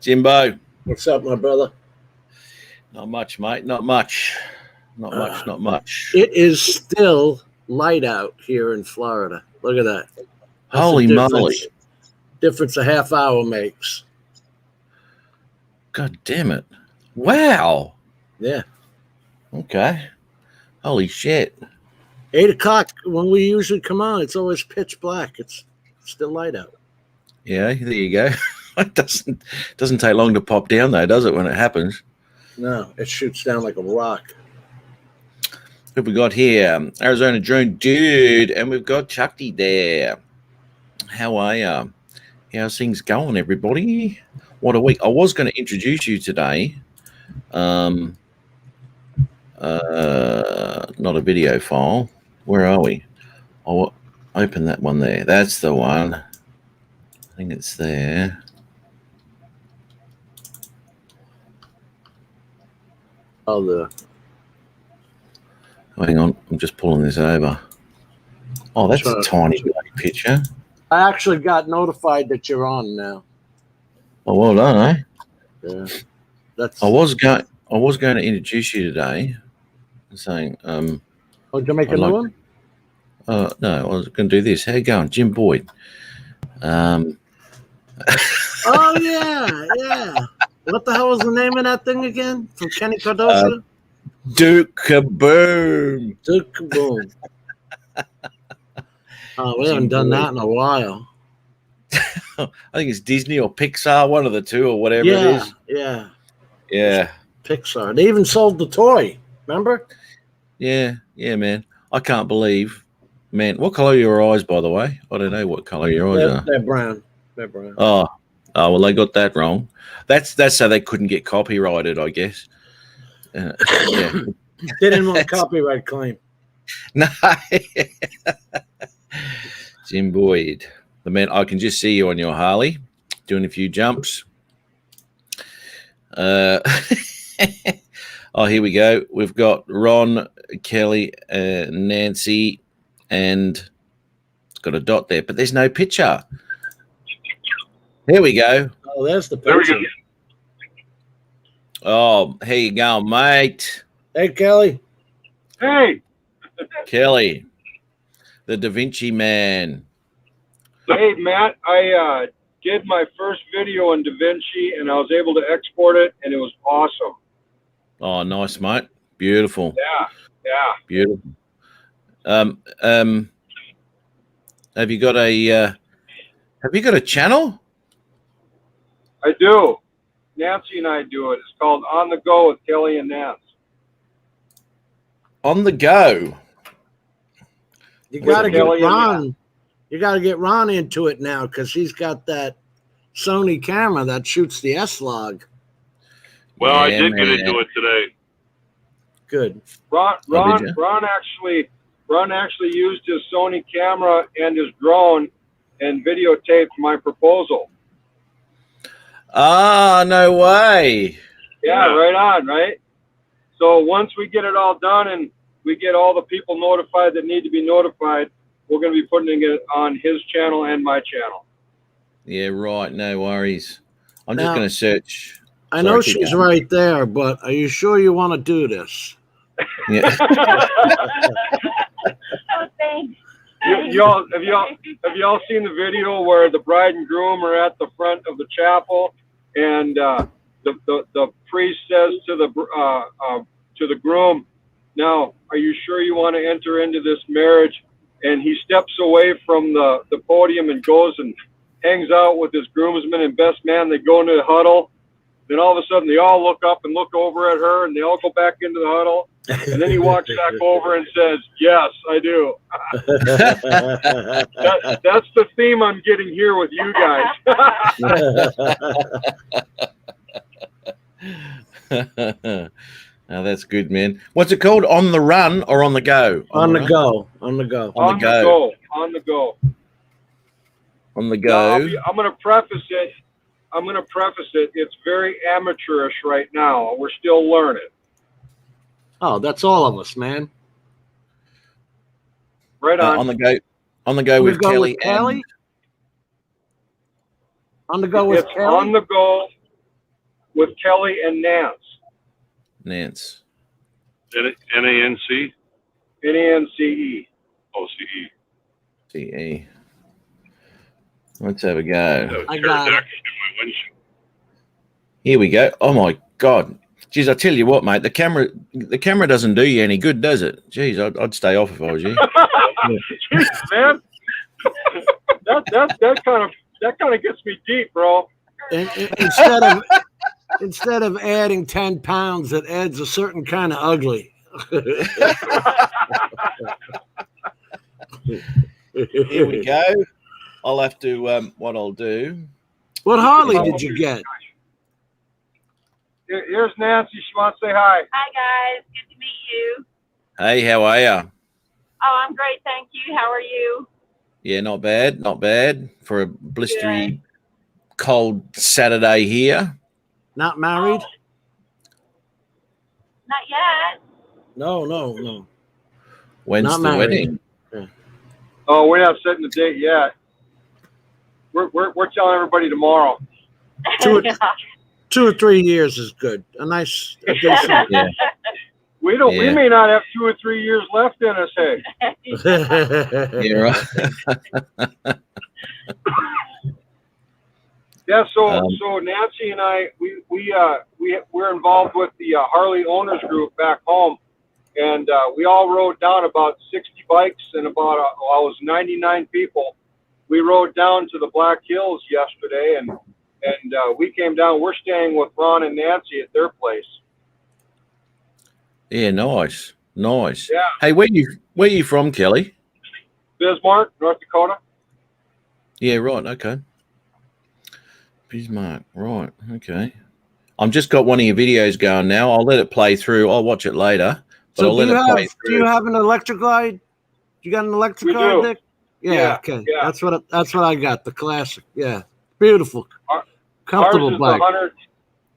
Jimbo. What's up, my brother? Not much, mate. Not much. Not much. It is still light out here in Florida. Look at that. That's Holy moly. Difference a half hour makes. God damn it. Wow. Yeah. Okay. Holy shit. 8 o'clock when we usually come on, it's always pitch black. It's still light out. Yeah, there you go. It doesn't take long to pop down though, does it, when it happens? No, it shoots down like a rock. Who have we got here? Arizona Drone Dude, and we've got Chucky there. How are you? How's things going, everybody? What a week. I was going to introduce you today. Not a video file. Where are we? I'll open that one there. That's the one. I think it's there. Oh, hang on. I'm just pulling this over. Oh, that's a tiny picture. I actually got notified that you're on now. Oh, well done, eh? Yeah. I was going to introduce you today, saying, did you make a new one? No, I was going to do this. How you going, Jim Boyd? Oh yeah. What the hell was the name of that thing again? From Kenny Cardoso? Duke Kaboom. Duke Kaboom. Oh, we haven't done that in a while. I think it's Disney or Pixar, one of the two, or whatever it is. Yeah. Pixar. They even sold the toy. Remember? Yeah, man. I can't believe, man. What color are your eyes, by the way? I don't know what color your eyes are. They're brown. Oh, well, they got that wrong. That's so they couldn't get copyrighted, I guess. Yeah. They didn't want a copyright claim. No. Jim Boyd. The man, I can just see you on your Harley doing a few jumps. Oh, here we go. We've got Ron, Kelly, Nancy, and it's got a dot there, but there's no picture. Here we go. Oh, there's the picture. There we go. Oh, how you going, mate? Hey, Kelly. Hey. Kelly, the Da Vinci Man. Hey, Matt. I did my first video in Da Vinci, and I was able to export it, and it was awesome. Oh, nice, mate. Beautiful. Yeah. Beautiful. Have you got a channel? I do. Nancy and I do it. It's called On the Go with Kelly and Nance. On the Go. You got to get Ron. You got to get Ron into it now because he's got that Sony camera that shoots the S-Log. Well, yeah, I did get into it today. Good. Ron actually used his Sony camera and his drone and videotaped my proposal. Ah, no way. Yeah, right on, right? So once we get it all done and we get all the people notified that need to be notified, we're going to be putting it on his channel and my channel. Yeah, right. No worries. I'm just going to search. I know she's right there, but are you sure you want to do this? Yeah. Oh, thanks. Have y'all seen the video where the bride and groom are at the front of the chapel, and the priest says to the groom, "Now, are you sure you want to enter into this marriage?" And he steps away from the podium and goes and hangs out with his groomsmen and best man. They go into the huddle. Then all of a sudden, they all look up and look over at her, and they all go back into the huddle. And then he walks back over and says, "Yes, I do." That's the theme I'm getting here with you guys. Oh, that's good, man. What's it called? On the Run or On the Go? On the go. On the go. I'm going to preface it. It's very amateurish right now. We're still learning. Oh, that's all of us, man. Right on. On the go with Kelly. On the go with it's Kelly? On the go with Kelly and Nance. Nance. N-A-N-C? N-A-N-C-E. O-C-E. CE. Let's have a go. I got it. Here we go. Oh my God. Jeez, I tell you what, mate, the camera doesn't do you any good, does it? Jeez, I'd stay off if I was you. Jeez, man. that kind of gets me deep, bro. Instead of adding 10 pounds, it adds a certain kind of ugly. Here we go. I'll have to, what I'll do. What Harley did you get? Here's Nancy. She wants to say hi. Hi, guys. Good to meet you. Hey, how are you? Oh, I'm great. Thank you. How are you? Yeah, not bad. Not bad for a blistery, cold Saturday here. Not married? Not yet. No. When's Not the married. wedding? Oh, we're not setting the date yet. We're telling everybody tomorrow. 2 or 3 years is good. A nice addition. Yeah. We may not have 2 or 3 years left in us. Hey. Yeah, right. Yeah. So Nancy and I, we're involved with the Harley Owners Group back home, and we all rode down about 60 bikes and about it was 99 people. We rode down to the Black Hills yesterday, and we came down. We're staying with Ron and Nancy at their place. Yeah, nice. Yeah. Hey, where you from, Kelly? Bismarck, North Dakota. Yeah, right. Okay. Bismarck. Right. Okay. I'm just got one of your videos going now. I'll let it play through. I'll watch it later. But So I'll let it play through. do you have an electric glide? You got an electric We glide, do. Dick? Yeah. Yeah, Okay. yeah. That's what I got. The classic. Yeah. Beautiful. Comfortable bike.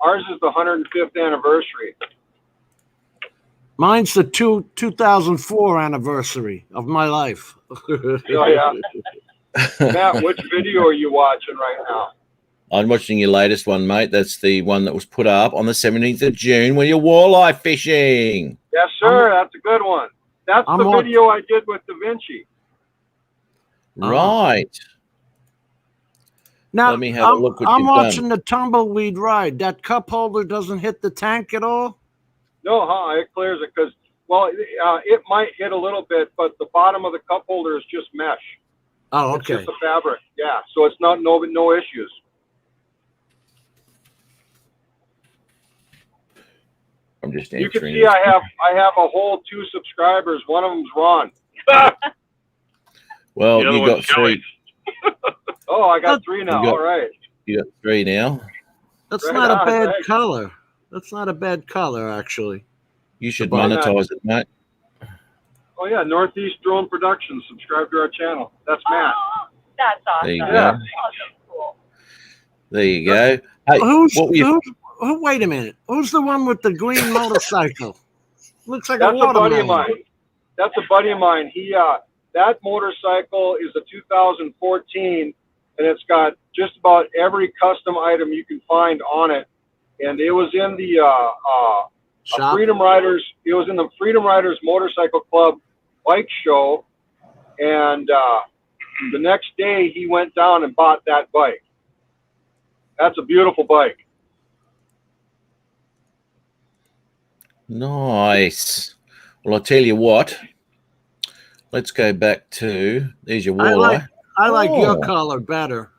Ours is the 105th anniversary. Mine's the 2004 anniversary of my life. Oh, yeah. Matt, which video are you watching right now? I'm watching your latest one, mate. That's the one that was put up on the 17th of June when you're walleye fishing. Yes, sir. That's a good one. That's the video I did with Da Vinci. Right. Now, Let me have a look what I'm you've watching done. the tumbleweed ride. That cup holder doesn't hit the tank at all? No, it clears it because, it might hit a little bit, but the bottom of the cup holder is just mesh. Oh, It's okay. just the fabric. Yeah, so it's not no issues. I'm just You can answering. see I have a whole 2 subscribers. One of them's Ron. Well, The other you got one's Kelly. 3. Oh, I got 3 now. You got- All right. You got 3 now. That's Right not a on, bad thanks. color. That's not a bad color, actually. You should Why not? monetize it, mate. Oh yeah, Northeast Drone Productions. Subscribe to our channel. That's Matt. Oh, that's awesome. There you go. That's cool. There you go. Hey, Wait a minute. Who's the one with the green motorcycle? Looks like That's a a buddy of watermelon. mine. That's a buddy of mine. He that motorcycle is a 2014, and it's got just about every custom item you can find on it. And it was in the Shop? Freedom Riders. It was in the Freedom Riders Motorcycle Club bike show, and the next day he went down and bought that bike. That's a beautiful bike. Nice. Well, I'll tell you what. Let's go back to. There's your I walleye. like your Oh. color better.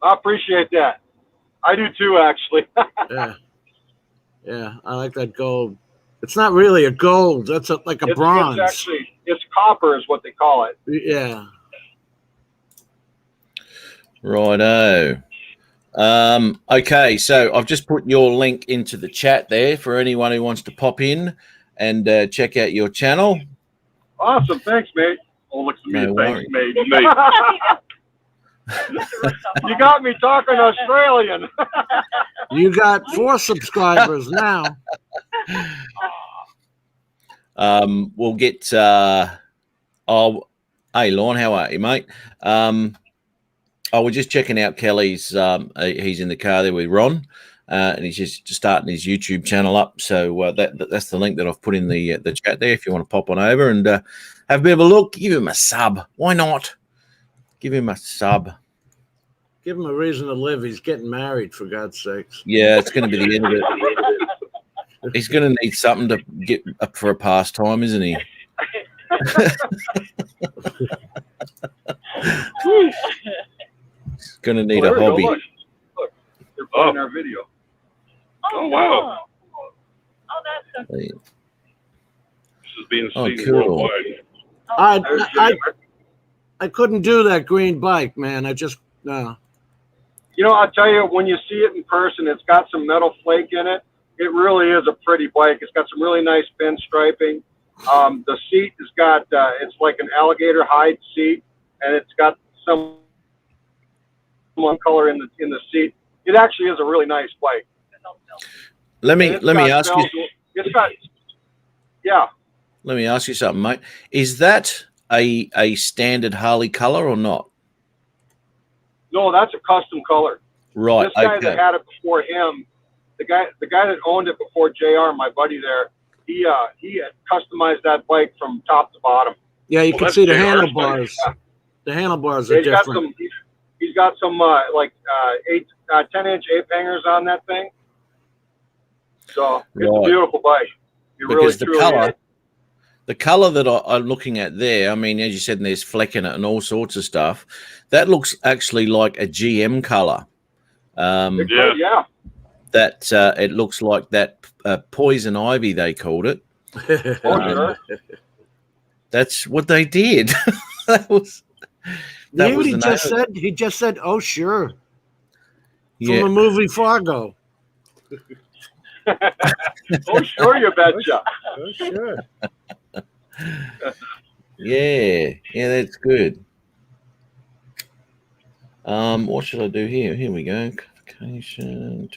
I appreciate that. I do too, actually. Yeah. Yeah, I like that gold. It's not really a gold. That's like a bronze. It's copper is what they call it. Yeah. Righto. Okay, so I've just put your link into the chat there for anyone who wants to pop in and check out your channel. Awesome. Thanks, mate. Oh, look at me. No Thanks, worries. mate. You got me talking Australian. You got 4 subscribers now. We'll get. Hey, Lorne, how are you, mate? We're just checking out Kelly's. He's in the car there with Ron. and he's just starting his YouTube channel up. So that's the link that I've put in the chat there. If you want to pop on over and have a bit of a look, give him a sub. Why not? Give him a sub. Give him a reason to live. He's getting married, for God's sakes. Yeah, it's going to be the end of it. He's going to need something to get up for a pastime, isn't he? He's going to need a hobby. Look, they're playing our video. Oh, wow. Oh, that's so This is being Oh, seen cool. worldwide. I couldn't do that green bike, man. I just no. You know, I'll tell you, when you see it in person, it's got some metal flake in it. It really is a pretty bike. It's got some really nice pinstriping. The seat has got, it's like an alligator hide seat, and it's got some color in the seat. It actually is a really nice bike. Let me ask you. It's got, yeah. Let me ask you something, mate. Is that a standard Harley color or not? No, that's a custom color. Right. This guy Okay. that had it before him, the guy that owned it before JR, my buddy there, he had customized that bike from top to bottom. Yeah, you Well, can that's see the JR's handlebars. The handlebars are He's got different. some. He's got some 10-inch ape hangers on that thing. So it's a Right. beautiful bike. You really Because truly. the color that I'm looking at there, I mean, as you said, there's fleck in it and all sorts of stuff. That looks actually like a GM color. Yeah. That it looks like that poison ivy, they called it. Oh, sure. That's what they did. that was He the just name. said, he just said, "Oh, sure," from Yeah. the movie Fargo. Oh, sure, you betcha. Oh, sure. Yeah, that's good. What should I do here? Here we go. Clarification.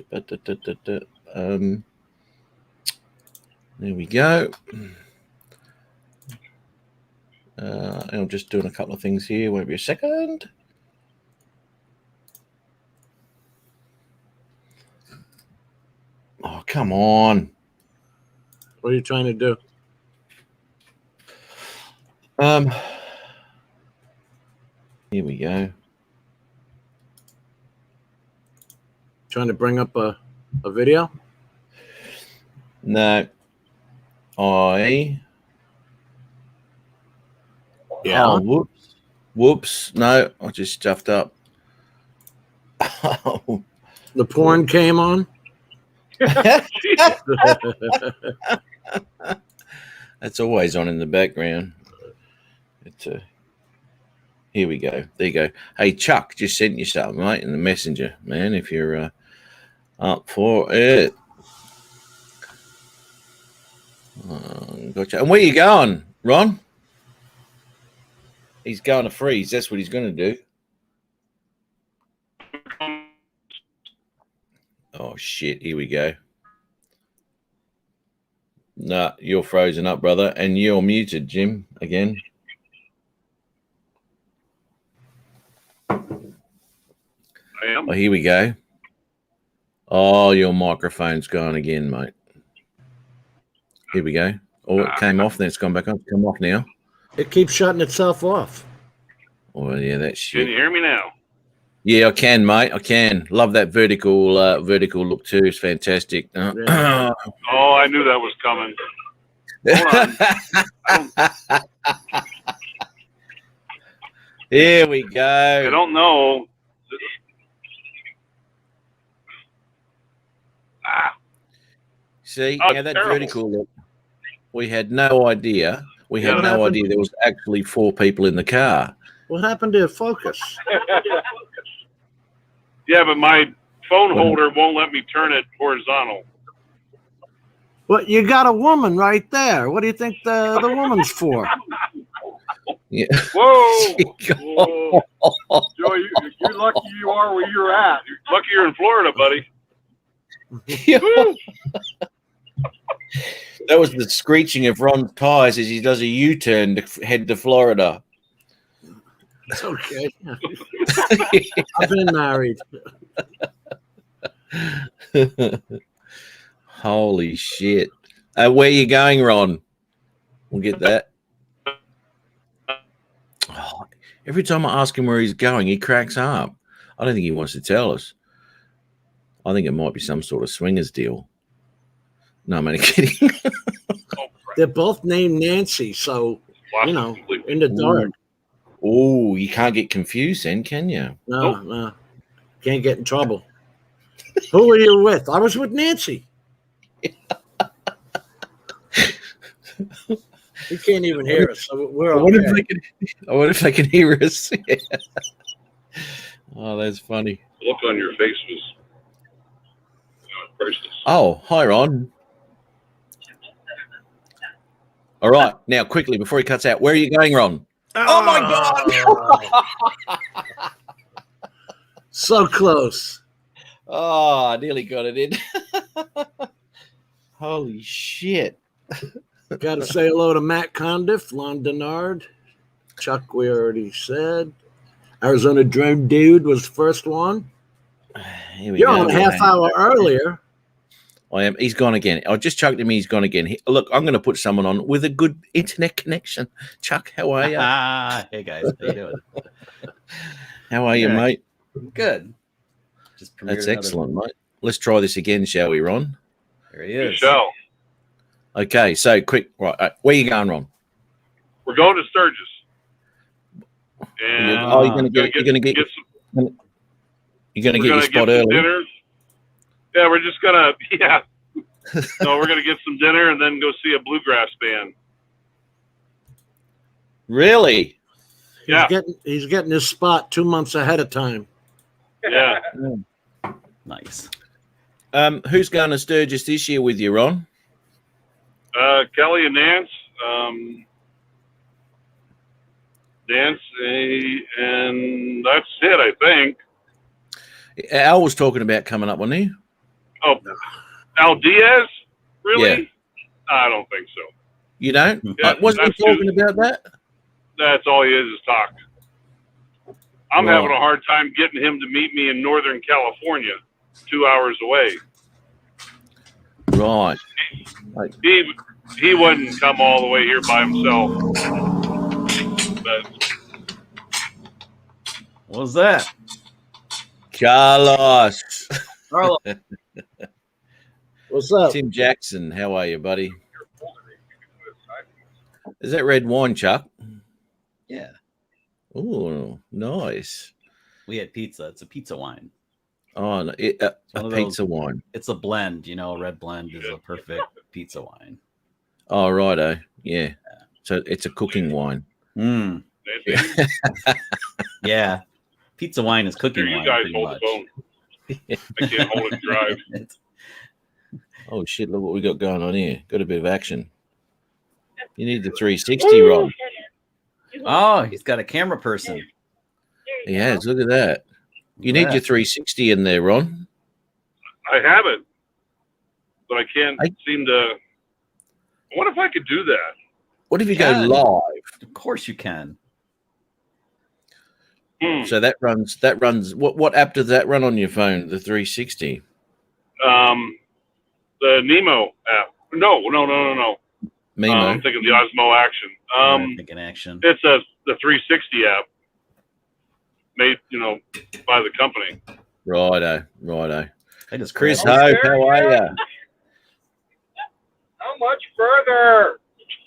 There we go. I'm just doing a couple of things here. Won't be a second. Oh, come on. What are you trying to do? Here we go. Trying to bring up a video? No. Oh, whoops. Whoops. No, I just stuffed up. Oh. The porn came on. That's always on in the background. Here we go. There you go. Hey, Chuck, just sent you something, mate, in the messenger, man, if you're up for it. Gotcha. And where you going, Ron? He's going to freeze. That's what he's going to do. Oh, shit. Here we go. Nah, you're frozen up, brother. And you're muted, Jim, again. I am. Oh, here we go. Oh, your microphone's gone again, mate. Here we go. Oh, it came off, then it's gone back on. It's come off now. It keeps shutting itself off. Oh, yeah, that's Can shit. you hear me now? Yeah, I can, mate. I can. Love that vertical look too. It's fantastic. Yeah. Oh, I knew that was coming. Here we I go. don't know. See, Oh, yeah, that terrible. vertical look. We had no idea. We had Yeah. no idea there was actually 4 people in the car. What happened to focus? Yeah, but my phone holder won't let me turn it horizontal. Well, you got a woman right there. What do you think the woman's for? Yeah. Whoa. Whoa. Joe, you're lucky you are where you're at. Lucky you're in Florida, buddy. That was the screeching of Ron's tires as he does a U-turn to head to Florida. It's okay. I've been married. Holy shit. Where you going, Ron? We'll get that. Oh, every time I ask him where he's going, he cracks up. I don't think he wants to tell us. I think it might be some sort of swingers deal. No, I'm only kidding. They're both named Nancy, so you know, in the dark. Oh, you can't get confused then, can you? No, can't get in trouble. Who were you with? I was with Nancy. He can't even hear us, so we're I wonder, okay. I wonder if they can hear us. Oh, that's funny. The look on your face was priceless. Oh, hi, Ron. All right, now quickly before he cuts out, where are you going, Ron? Oh my God! So close. Oh, I nearly got it in. Holy shit! Got to say hello to Matt Condiff, Lon Denard, Chuck. We already said. Arizona Drone Dude was the first one. Here we You're go. on a half hour earlier. I am. He's gone again. I just chucked him. He's gone again. Look, I'm going to put someone on with a good internet connection. Chuck, how are you? Hey guys, how you doing? How are you, mate? Good. Just premiered That's another- excellent, mate. Let's try this again, shall we, Ron? There he is. Michelle, Okay, so quick. Right, where you going, Ron? we're going to Sturgis. And Oh, you're going to get. You're going to get. some, You're going to we're get your gonna spot get some early. dinners. Yeah, we're just gonna No, we're gonna get some dinner and then go see a bluegrass band. Really? Yeah. He's getting his spot 2 months ahead of time. Yeah. Nice. Who's going to Sturgis this year with you, Ron? Kelly and Nance. Nance, and that's it, I think. Al was talking about coming up, wasn't he? Oh, Al Diaz? Really? Yeah. I don't think so. You don't? Yeah, Wasn't he that's talking about that? That's all he is talk. I'm Right. having a hard time getting him to meet me in Northern California, 2 hours away. Right. He wouldn't come all the way here by himself. But What was that? Carlos. Carlo. What's up? Tim Jackson, how are you, buddy? Is that red wine, Chuck? Yeah. Oh, nice. We had pizza. It's a pizza wine. Oh, no, one a of pizza wine. It's a blend, you know, a red blend is a perfect pizza wine. Oh, righto. Yeah. So it's a cooking wine. Mm. Yeah. Pizza wine is cooking here, wine. you guys pretty hold much. the phone. I can't hold it and drive. Oh, shit. Look what we got going on here. Got a bit of action. You need the 360, Ron. Oh, he's got a camera person. He has. Look at that. You need your 360 in there, Ron. I have it, but I can't I- seem to. What if I could do that? What if you Yeah. go live? Of course you can. So that runs. What app does that run on your phone? The 360. The Nemo app. No. Mimo. I'm thinking the Osmo Action. I think in action. It's the 360 app made, by the company. Righto. I just Chris grabbed- Hope, how are you? How much further?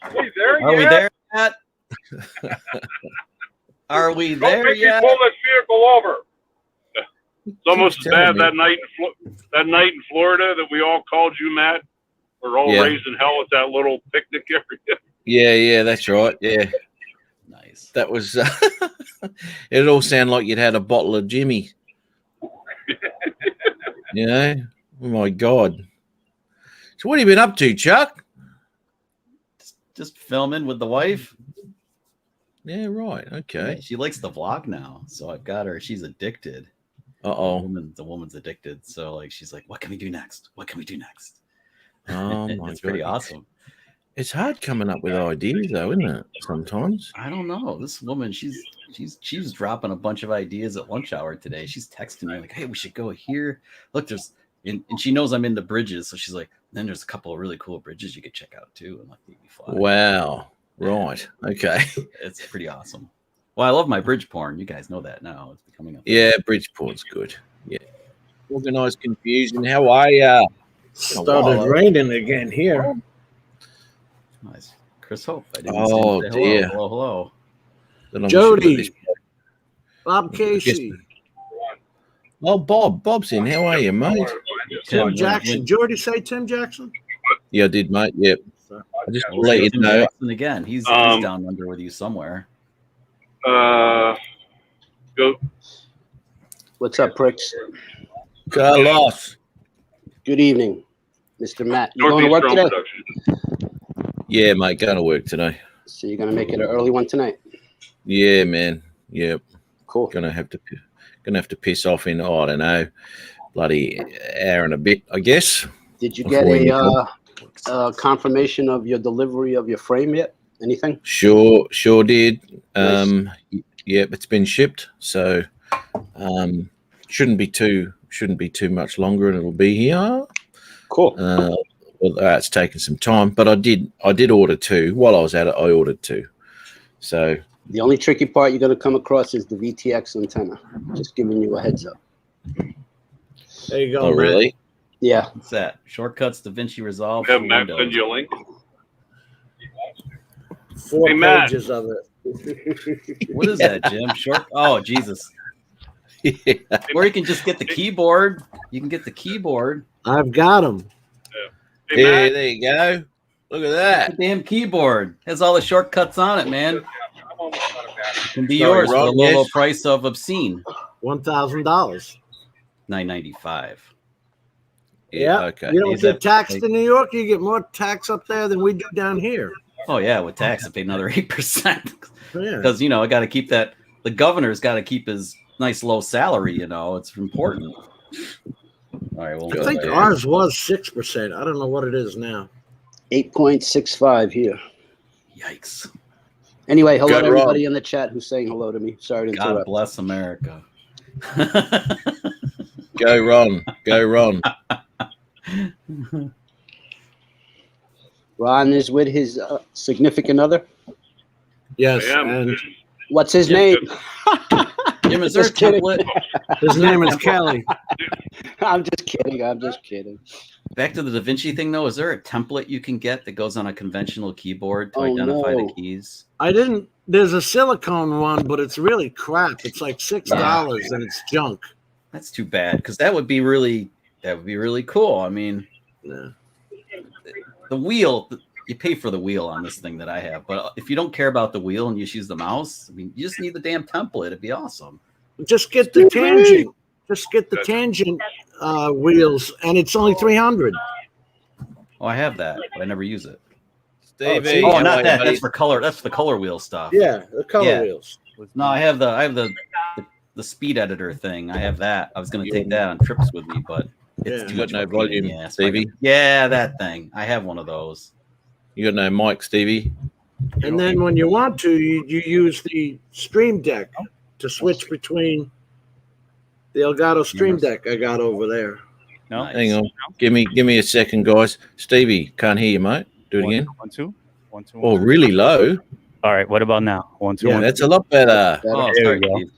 Are we there Are we yet? there yet? Are we Don't there make me yet? pull this vehicle over. It's almost as telling bad me. that night in Florida that we all called you, Matt. We're all Yeah. raised in hell at that little picnic area. Yeah, that's right. Yeah, Nice. that was. It all sounded like you'd had a bottle of Jimmy. Oh my God. So what have you been up to, Chuck? Just filming with the wife. Yeah, right. Okay. She likes the vlog now, so I've got her. She's addicted. Uh-oh. The woman's addicted. So like, she's like, "What can we do next? What can we do next?" Oh my It's God. pretty awesome. It's hard coming up with ideas, though, isn't it? Sometimes. I don't know. This woman, she's dropping a bunch of ideas at lunch hour today. She's texting me like, "Hey, we should go here. Look, there's and she knows I'm into bridges, so she's like, then there's a couple of really cool bridges you could check out too, and like make me fly. Wow. Right. Okay. It's pretty awesome. Well, I love my bridge porn. You guys know that now. It's becoming a Yeah, Bridgeport's good. Yeah. Organized confusion. How are ya? Started raining again here. nice. Chris Hope. I didn't Oh, say dear. hello. Then I Jody. wish you Bob Casey, Oh, Bob's in. How are you, mate? Tim Jackson. Did you already say Tim Jackson? Yeah, I did, mate. Yep. I just We'll let see you Tim know. Jackson again. He's down under with you somewhere. Go. What's up, pricks? Carlos. Good evening, Mr. Matt. You going to Northeast work Drone today? Production. Yeah, mate. Going to work today. So you're going to make it an early one tonight? Yeah, man. Yep. Cool. Gonna have to piss off in, I don't know, bloody hour and a bit, I guess. Did you get a confirmation of your delivery of your frame yet? Anything? Sure did. Nice. Yep, it's been shipped, so shouldn't be too much longer, and it'll be here. Cool. Well, it's taken some time, but I did order two. While I was at it, I ordered two. So The only tricky part you're going to come across is the VTX antenna. Just giving you a heads up. There you go. oh Matt. really? Yeah. What's that? Shortcuts DaVinci Resolve. Have for Matt Windows. send you a link. 4 Hey, Matt. pages of it. What is that, Jim? Oh, Jesus. Yeah. Or you can just get the keyboard. You can get the keyboard. I've got them. Hey, Yeah, Matt. there you go. Look at The that. damn keyboard has all the shortcuts on it, man. Can be Sorry, yours for the Rob, low, low yes. price of obscene $1,000. $9.95. Yeah. Okay. You don't Is get that- taxed in New York. You get more tax up there than we do down here. Oh yeah, with tax, I pay another 8% Yeah. because I got to keep that. The governor's got to keep his nice low salary. It's important. All right, well, I think ours was 6%. I don't know what it is now. 8.65 here. yikes! Anyway, hello Good, to everybody Rob. in the chat who's saying hello to me. Sorry to God interrupt. bless America. Go Ron. Go Ron. Ron is with his significant other. Yes. I am. And What's his Yeah. name? Jim, is there a Just kidding. template? his name is Kelly. I'm just kidding. I'm just kidding. Back to the Da Vinci thing, though. Is there a template you can get that goes on a conventional keyboard to Oh, identify no. the keys? I didn't. There's a silicone one, but it's really crap. It's like $6 and it's junk. That's too bad because that would be really cool. I mean, Yeah. the wheel, you pay for the wheel on this thing that I have, but if you don't care about the wheel and you just use the mouse, I mean, you just need the damn template. It'd be awesome. Just get the tangent. Just get the tangent wheels, and it's only 300. Oh, I have that, but I never use it. Stevie. Oh, how not are that. you, That's for color. That's the color wheel stuff. Yeah, the color Yeah. wheels. No, I have the speed editor thing. I have that. I was going to take that on trips with me, but it's Yeah. too You got much no of a pain in volume, the ass. Stevie? Yeah, that thing. I have one of those. You got no mic, Stevie? And then when you want to, you use the Stream Deck to switch between the Elgato Stream Deck I got over there. No. Nice. Hang on. Give me a second, guys. Stevie, can't hear you, mate. Do it again. 1, 2, 1, 2. Oh, really low? All right. What about now? 1, 2, Yeah, 1. That's a lot better. Oh, There sorry, we go. Steve.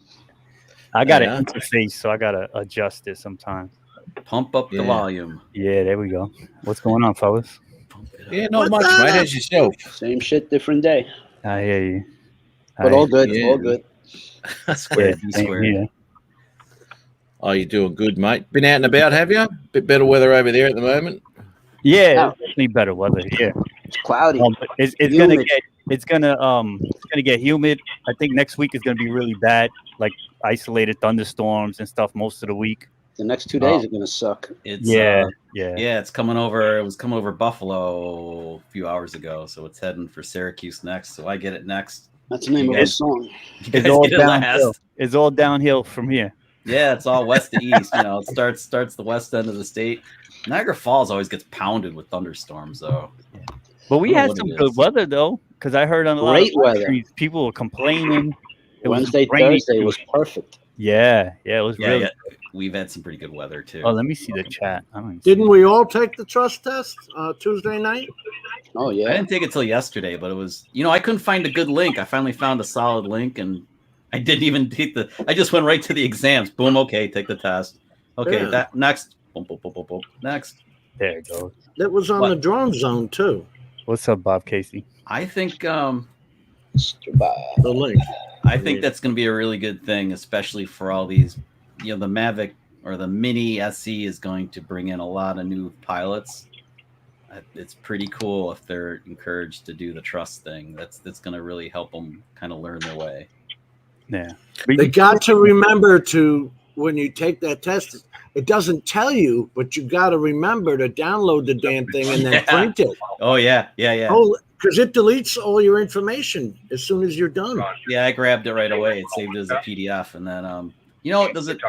I got Yeah. an interface, so I gotta adjust it sometimes. Pump up the Yeah. volume. Yeah, there we go. What's going on, fellas? Pump it up. Yeah, not much, mate. How's yourself? Same shit, different day. I hear you. But all good. yeah. All good. Square, yeah, D same square. here. Oh, you're doing good, mate. Been out and about, have you? Bit better weather over there at the moment. Yeah, Now- it's definitely better weather here. It's cloudy. But it's gonna Humid. it's gonna get humid. I think next week is gonna be really bad, like isolated thunderstorms and stuff most of the week. The next 2 days are going to suck. It's Yeah, yeah, yeah. it's coming over. It was coming over Buffalo a few hours ago, so it's heading for Syracuse next. So I get it next. That's the name of the Yes. song. You It's guys all get it downhill. last. It's all downhill from here. Yeah, it's all west to east. It starts the west end of the state. Niagara Falls always gets pounded with thunderstorms, though. But we I don't know had what some it good is. weather though, because I heard on a lot Great of weather. streets, people were complaining. It was Wednesday, rainy. Thursday was perfect. Yeah, it was Yeah, really yeah. we've had some pretty good weather too. Oh, let me see the chat. I don't even Didn't see we all take the trust test Tuesday night? Oh I yeah. didn't take it till yesterday, but it was, I couldn't find a good link. I finally found a solid link, and I didn't even take I just went right to the exams. Boom. Okay. Take the test. Okay. Yeah. That next. Boom, boom, boom, boom, boom. Next. it. There it goes. That was on What? the drone zone too. What's up, Bob Casey? I think The link. that's going to be a really good thing, especially for all these, the Mavic or the Mini SE is going to bring in a lot of new pilots. It's pretty cool if they're encouraged to do the trust thing. That's going to really help them kind of learn their way. Yeah. They got to remember to, when you take that test, it doesn't tell you, but you got to remember to download the damn thing and then Yeah. print it. Oh yeah. Oh, because it deletes all your information as soon as you're done. Yeah, I grabbed it right away. It saved it as a PDF, and then does it?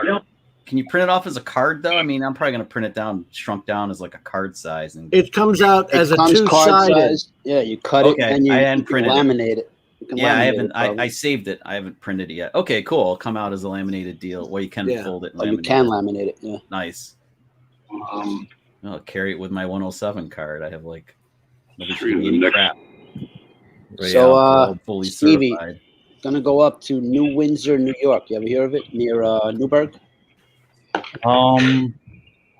Can you print it off as a card though? I mean, I'm probably gonna print it down, shrunk down as like a card size, and It comes out as a It comes card two-sided. size. Yeah, you cut it Okay, and you I hadn't can printed it. laminate it. You can yeah, I laminate haven't. it, probably. I saved it. I haven't printed it yet. Okay, cool. It'll come out as a laminated deal, where you can Yeah. fold it. And Oh, you laminate can it. laminate it. Yeah. Nice. I'll carry it with my 107 card. I have like nobody Treat it should the any next- crap. But So, I'm fully Stevie, certified. Gonna go up to New Windsor, New York. You ever hear of it? Near Newburgh.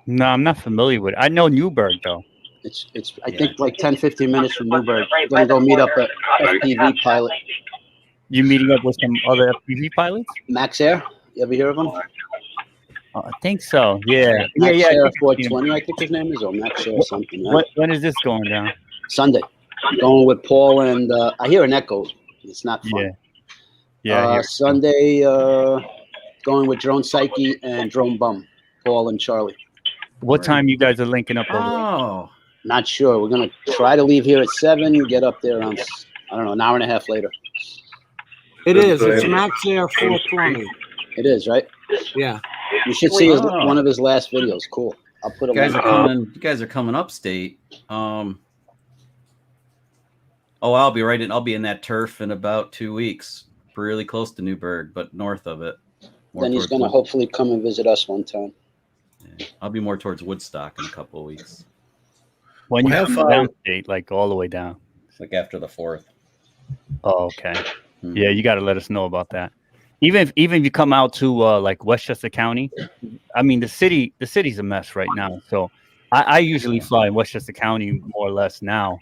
No, I'm not familiar with it. I know Newburgh though. It's I think like 10, 15 minutes from Newburgh. We're gonna go meet up a FPV pilot, You meeting up with some other FPV pilots? Max Air. You ever hear of him? I think so. Yeah. Max Yeah. Air 420, I think his name is, or Max Air something. Right? When is this going down? Sunday. Going with Paul and I hear an echo. It's not fun. Yeah. Yeah. I hear it. Sunday, going with Drone Psyche and Drone Bum, Paul and Charlie. What time you guys are linking up? Over Oh, Not sure. We're gonna try to leave here at 7. Get up there around, I don't know, an hour and a half later. It is. It's Max Air 420. It is, right? Yeah. You should see Wow. one of his last videos. Cool. I'll put you him guys are on. coming. You guys are coming upstate. I'll be in that turf in about 2 weeks. Really close to Newburgh, but north of it. More Then he's towards gonna Wood- hopefully come and visit us one time. yeah, I'll be more towards Woodstock in a couple of weeks, when you How come far- downstate, like all the way down. like after the 4th. Oh, okay. Hmm. Yeah, you got to let us know about that. Even if you come out to like Westchester County, I mean the city's a mess right now. So I usually fly in Westchester County more or less now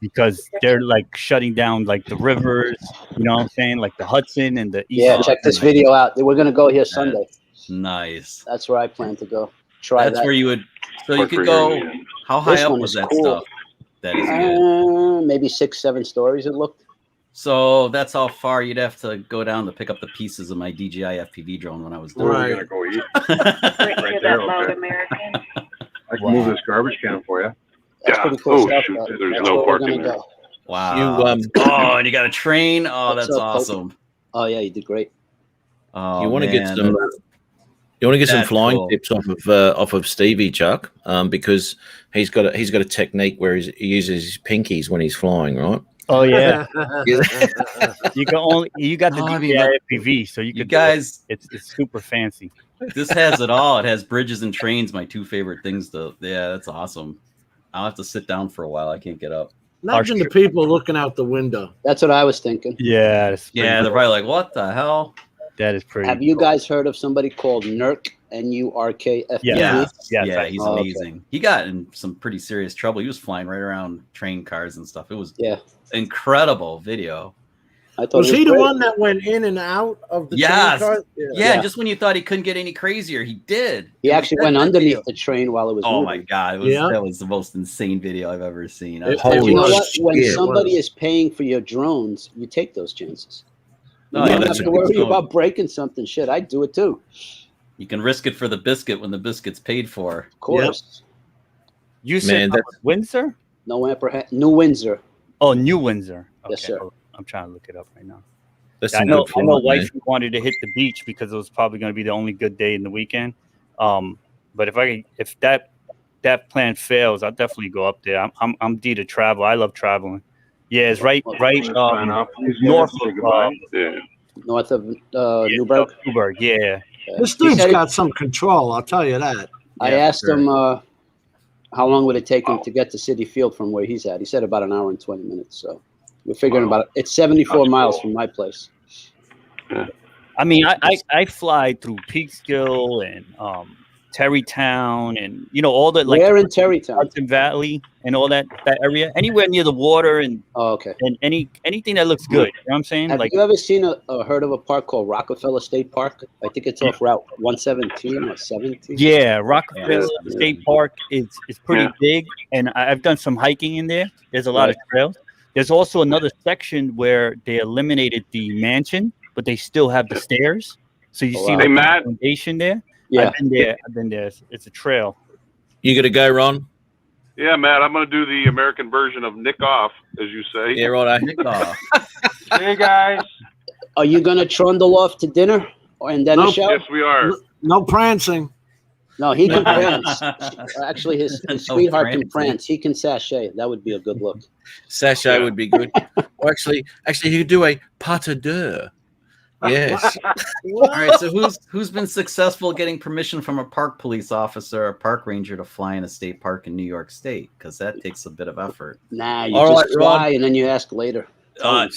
because they're like shutting down like the rivers. You know what I'm saying? Like the Hudson and the East. Yeah, check this video out. We're gonna go here Sunday. Nice. That's where I plan to go. Try That's that. where you would. So you Park could for go. your- How high This up one was is that cool. stuff? That is good. Maybe 6, 7 stories. It looked. So that's how far you'd have to go down to pick up the pieces of my DJI FPV drone when I was done. We're Right. gonna go eat. Right Right near there, that loud okay. American. I can move this garbage can for you. That's Yeah. pretty cool Oh, stuff. shoot, though. there's That's no where we're parking gonna there. go. Wow. You Oh, and you got a train. Oh, What's that's up, Pope? awesome. Oh yeah, you did great. Oh, You want to get man. some. You want to get some That's flying cool. tips off of Stevie, Chuck, because he's got a technique where he uses his pinkies when he's flying, right? Oh yeah. You got the Oh, I mean, DJI FPV, so you You could guys, It's super fancy. this has it all. It has bridges and trains, my two favorite things. Yeah, that's awesome. I'll have to sit down for a while. I can't get up. Imagine the people looking out the window. That's what I was thinking. Yeah. Yeah, they're probably like, "What the hell?" That is pretty. Have you guys heard of somebody called Nurk? NURK FPV? Yeah. Yeah, Yes, he's Oh, okay. amazing. He got in some pretty serious trouble. He was flying right around train cars and stuff. It was Yeah. incredible video. I thought Was it he the great. one that went in and out of the Yes. train car? Yeah, Yeah. just when you thought he couldn't get any crazier, he did. He It was actually that went good underneath video. the train while it was Oh moving. my god, Yeah. that was the most insane video I've ever seen. It- And Holy you know what? shit. When Yeah. somebody is paying for your drones, you take those chances. No, You yeah, don't that's have a to good worry zone. about breaking something. Shit, I'd do it too. You can risk it for the biscuit when the biscuit's paid for. Of course. You said Man, that's- Windsor? New Windsor. Oh, New Windsor. Okay. Yes, sir. I'm trying to look it up right now. That's I some know. good I know. flying, man. Wife wanted to hit the beach because it was probably going to be the only good day in the weekend. But if that plan fails, I'll definitely go up there. I'm D to travel. I love traveling. Yeah, it's right north of Yeah. North of yeah, Newburgh. Newburgh. Yeah, This He dude's said got some control. I'll tell you that. I Yeah, asked sure. him how long would it take him to get to City Field from where he's at. He said about an hour and 20 minutes. So we're figuring about it. It's 74 That's miles cool. from my place. I mean, I fly through Peekskill and Terrytown and all the like Where in Terrytown? Hudson Valley and all that area. Anywhere near the water and Oh, okay. anything that looks good. You know what I'm saying? Have Like, you ever seen or heard of a park called Rockefeller State Park? I think it's off Route 117 or 17. yeah, Rockefeller Yeah. State Park is pretty Yeah. big, and I've done some hiking in there. There's a lot of trails. There's also another section where they eliminated the mansion, but they still have the stairs. So you Oh, see wow. like Hey, the Matt. foundation there. Yeah. I've been there. It's a trail. You got to go, Ron? Yeah, Matt, I'm going to do the American version of Nick Off, as you say. Yeah, right. Oh, See you guys. Are you going to trundle off to dinner and then a Nope. show? Yes, we are. No prancing. No, he can prance. Actually, his No sweetheart can prancing. prance. He can sashay. That would be a good look. Sachet Yeah. would be good. Or actually, you could do a pas de deux. Yes. all right. So who's been successful getting permission from a park police officer or park ranger to fly in a state park in New York State? Because that takes a bit of effort. Nah, you All just right, Ron. fly and then you ask later. See you, All right,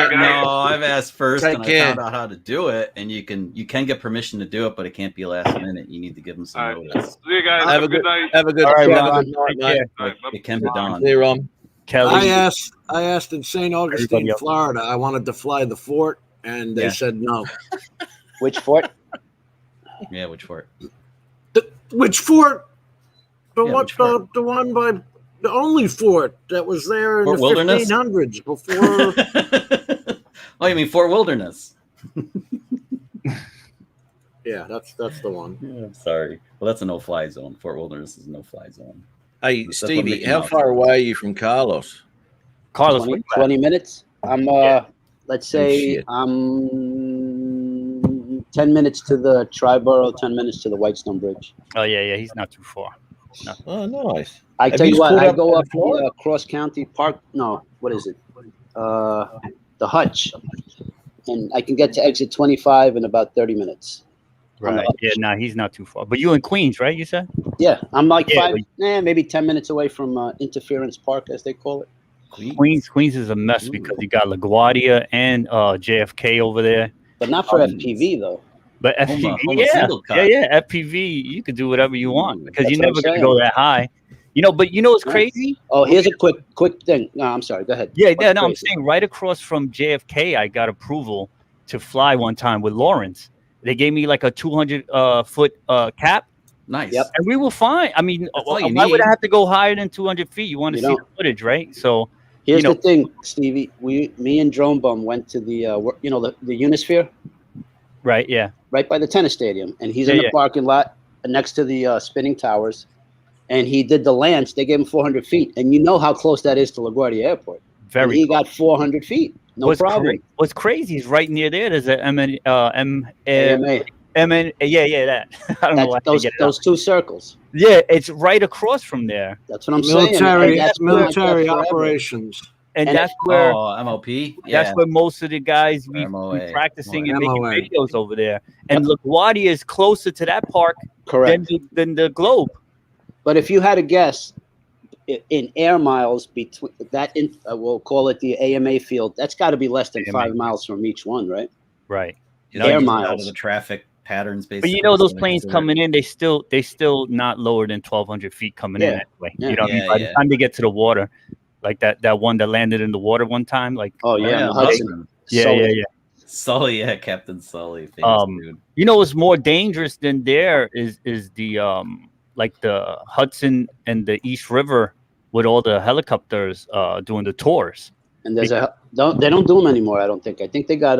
mate. guys. No, I've asked first, Take and I care. found out how to do it. And you can get permission to do it, but it can't be last minute. You need to give them some All right. notice. See you guys. Have a good good night. Have a good, All right, have a Ron. good night, Take mate. care. All right, bye. It can be done. See you, Ron. Kelly. I asked in St. Augustine, Everybody else. Florida. I wanted to fly the fort, and they Yeah. said no. Which fort? Yeah, which fort? Which fort? The Yeah, what? which fort? The one by the only fort that was there in Fort the Wilderness? 1500s before. Oh, you mean Fort Wilderness? Yeah, that's the one. Yeah, I'm sorry. Well, that's a no-fly zone. Fort Wilderness is a no-fly zone. Hey, That's what Stevie, Mickey how Mouse far is. away are you from Carlos? Carlos, 20, what you at? 20 minutes. I'm let's say shit. I'm 10 minutes to the Triborough, 10 minutes to the Whitestone Bridge. Oh yeah, he's not too far. Oh, nice. I Have tell you you what, caught I up go on up the Cross County Park. No, what is it? The Hutch, and I can get to exit 25 in about 30 minutes. Right. Yeah, nah, he's not too far. But you in Queens, right? You said? Yeah, I'm like Yeah, maybe 10 minutes away from Interference Park, as they call it. Queens is a mess because you got LaGuardia and JFK over there. But not for FPV though. But Home FPV, of yeah, single cut. yeah, FPV, you could do whatever you want because That's you're what I'm never gonna saying. go that high. But what's Right. crazy? Oh, here's a quick thing. No, I'm sorry. Go ahead. Yeah, What's no, I'm crazy? saying right across from JFK, I got approval to fly one time with Lawrence. They gave me like a 200 foot cap, Nice. Yep. and we were fine. I mean, That's all you why would need. I have to go higher than 200 feet? You want to You see don't. the footage, right? So, Here's you know- the thing, Stevie. Me and Drone Bum went to the the Unisphere right, yeah, right by the tennis stadium, and he's in Yeah, the yeah. parking lot next to the spinning towers, and he did the Lance. They gave him 400 feet, and you know how close that is to LaGuardia Airport. And very. he got 400 feet, no problem. What's crazy is right near there. There's a MN, AMA. yeah, that. I don't know why I That's get it those two circles. out. Yeah, it's right across from there, That's what I'm saying. Military, And that's been like that military forever. operations. and And that's where. Oh, MOP. Yeah. That's where most of the guys we MOA. practicing and MOA. making videos over there. And LaGuardia is closer to that park Correct. than the Globe. But if you had a guess, in air miles between that, we'll call it the AMA field. That's got to be less than AMA. 5 miles from each one, right? Right. Air air miles. Out miles. of the traffic patterns, But basically. those so planes they coming in, they still not lower than 1,200 feet coming in Yeah. anyway. Yeah. You know what I mean? Yeah, By yeah. the time they get to the water, like that one that landed in the water one time, like Oh yeah, yeah, the Hudson. yeah, So- yeah, yeah. Sully, yeah, Captain Sully. Famous dude. What's more dangerous than there is the like the Hudson and the East River with all the helicopters doing the tours. And they don't do them anymore. I don't think. I think they got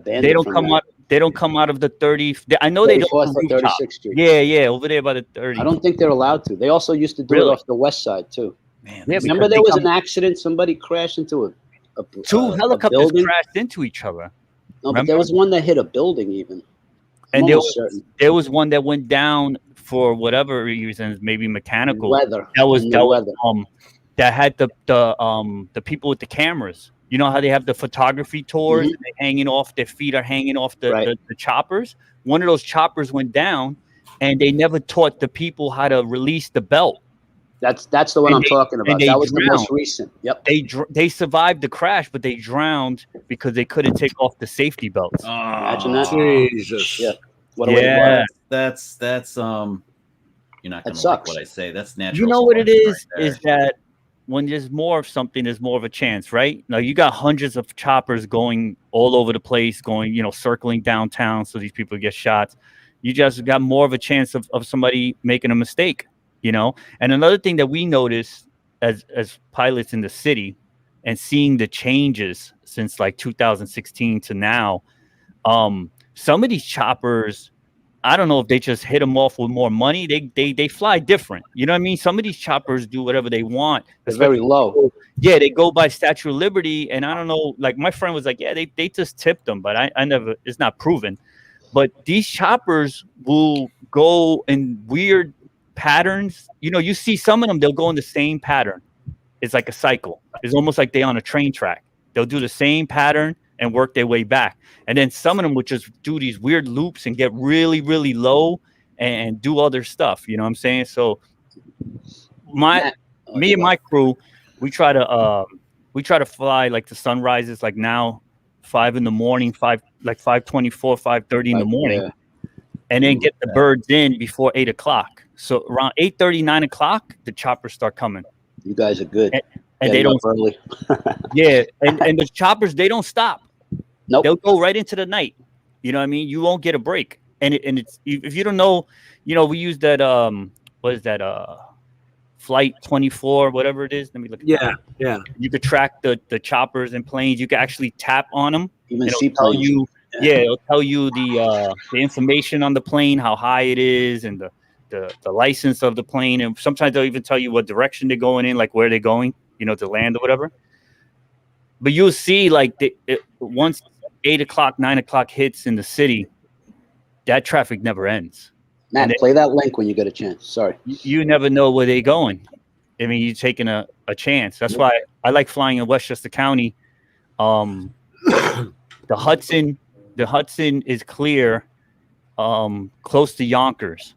banned. They don't come out. They don't come out of the 30. I know they don't. 34th do or rooftop. 36th Street. Yeah, over there by the 30. I don't think they're allowed to. They also used to do Really? it off the west side too. Man, Yeah, these Remember because there they was come- an accident. Somebody crashed into a Two helicopters building? crashed into each other, No, but remember? there was one that hit a building even. and I'm there almost was, certain. there was one that went down for whatever reasons, maybe mechanical. Weather. That was And that the was weather. that had the people with the cameras. You know how they have the photography tours, Mhm. and they're hanging off, their feet are hanging off the, Right. the choppers. one of those choppers went down, and they never taught the people how to release the belt. That's the one And I'm talking about. they That was the most drowned. recent. Yep. They survived the crash, but they drowned because they couldn't take off the safety belts. Imagine that. Jesus. Yeah. What a way to Yeah. go. That's you're not That gonna like sucks. what I say. That's natural. You know what it selection is? right there. Is that when there's more of something, there's more of a chance, right? Now you got hundreds of choppers going all over the place, going, circling downtown so these people get shots. You just got more of a chance of somebody making a mistake, And another thing that we noticed as pilots in the city and seeing the changes since like 2016 to now, some of these choppers, I don't know if they just hit them off with more money. They fly different. You know what I mean? Some of these choppers do whatever they want. It's very low. Yeah, they go by Statue of Liberty, and I don't know. Like my friend was like, yeah, they just tipped them, but I never. It's not proven. But these choppers will go in weird patterns. You see some of them, they'll go in the same pattern. It's like a cycle. It's almost like they on a train track. They'll do the same pattern and work their way back. And then some of them would just do these weird loops and get really, really low and do other stuff. You know what I'm saying? So me and my crew, we try to fly like the sunrises, like now 5 in the morning, 5:24, 5:30 in the morning, and then get the birds in before 8 o'clock. So around 8:30, 9 o'clock, the choppers start coming. You guys are good. And they don't early. Yeah, and the choppers, they don't stop. Nope. They'll go right into the night. You know what I mean? You won't get a break. And it's if you don't know, we use that what is that Flight 24, whatever it is. Let me look at that. Yeah. You could track the choppers and planes. You can actually tap on them. Even It'll seaplanes. tell you, it'll tell you the information on the plane, how high it is, and the license of the plane. And sometimes they'll even tell you what direction they're going in, like where they're going, to land or whatever. But you'll see, like, once 8 o'clock, 9 o'clock hits in the city, that traffic never ends. Matt, play that link when you get a chance. Sorry. You never know where they're going. I mean, you're taking a chance. That's why I like flying in Westchester County. The Hudson is clear, close to Yonkers.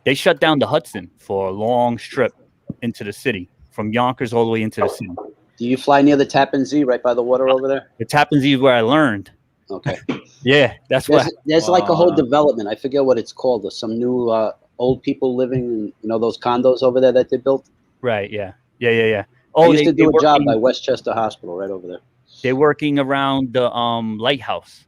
They shut down the Hudson for a long strip into the city, from Yonkers all the way into the city. Do you fly near the Tappan Zee, right by the water over there? The Tappan Zee is where I learned. Okay. Yeah, that's what. There's like a whole development. I forget what it's called. There's some new old people living in those condos over there that they built. Right. Yeah. I Oh, used to do a job by Westchester Hospital right over there. They're working around the lighthouse.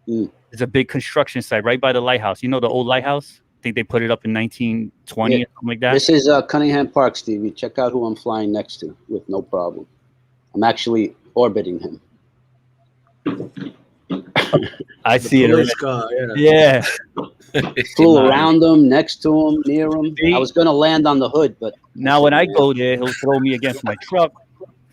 There's a big construction site right by the lighthouse. You know the old lighthouse? I think they put it up in 1920 or something like that. This is Cunningham Park, Stevie. Check out who I'm flying next to with no problem. I'm actually orbiting him. I see it. Police car, Yeah. Flew around him, next to him, near him. I was going to land on the hood, but now when I go there, he'll throw me against my truck,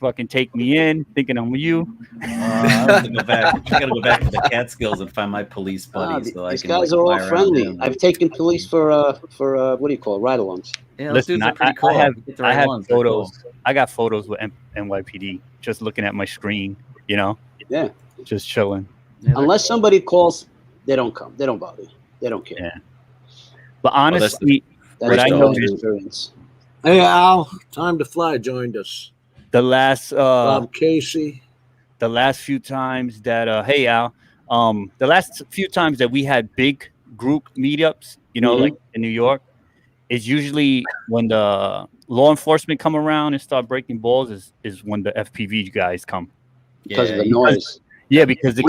fucking take me in, thinking I'm you. I have to go back. I gotta go back to the Catskills and find my police buddies. These guys are all friendly. I've taken police for what do you call it, ride-alongs. Yeah, Listen, those dudes are pretty cool. I have photos. I got photos with NYPD just looking at my screen. Yeah, just chilling. Yeah, unless somebody calls, they don't come. They don't bother you. They don't care. Yeah. But honestly, that's I the know experience. Hey, Al, Time to Fly joined us. The last Bob Casey. The last few times that hey Al, the last few times that we had big group meetups, like in New York, is usually when the law enforcement come around and start breaking balls. Is when the FPV guys come because of the noise. Yeah, because the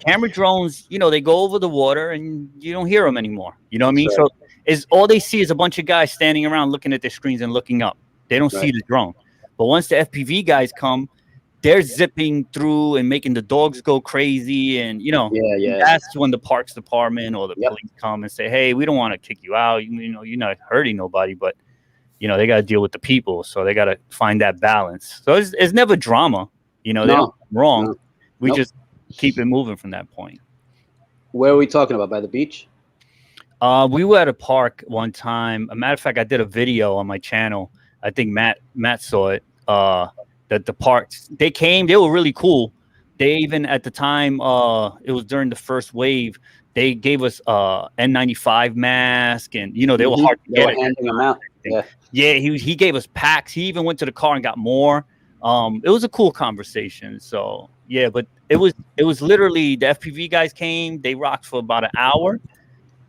camera drones, they go over the water and you don't hear them anymore. You know what I mean? So all they see is a bunch of guys standing around looking at their screens and looking up. They don't see the drone. But once the FPV guys come, they're zipping through and making the dogs go crazy. And, that's when the parks department or the police come and say, hey, we don't want to kick you out. You're not hurting nobody, but, they got to deal with the people. So they got to find that balance. So it's never drama. They're not wrong. No. We just keep it moving from that point. Where are we talking about? By the beach? We were at a park one time. A matter of fact, I did a video on my channel. I think Matt saw it. That the parks, they came, they were really cool, They even at the time, it was during the first wave. They gave us N95 mask, and you know they were hard to They get. were handing them out. Yeah. Yeah, he gave us packs. He even went to the car and got more. It was a cool conversation. So yeah, but it was literally the FPV guys came. They rocked for about an hour,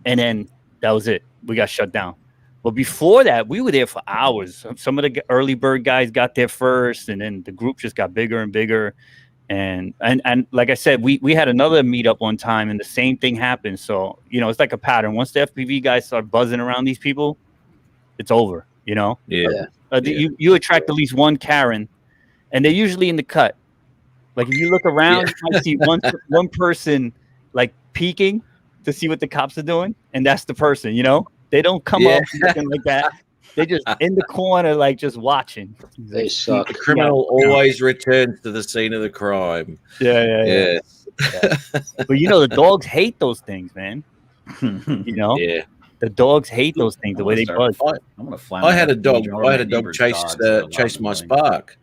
and then that was it. We got shut down. But before that, we were there for hours. Some of the early bird guys got there first, and then the group just got bigger and bigger. And like I said, we had another meetup one time, and the same thing happened. So you know, it's like a pattern. Once the FPV guys start buzzing around these people, it's over. You know, you attract at least one Karen, and they're usually in the cut. Like if you look around, you might see one person like peeking to see what the cops are doing, and that's the person. You know, they don't come up looking like that. They just in the corner, like just watching. They suck. The criminal always returns to the scene of the crime. Yeah. But you know, the dogs hate those things, man. You know, the dogs hate those things. The way they buzz. I'm gonna fly. I had a dog chase my Spark.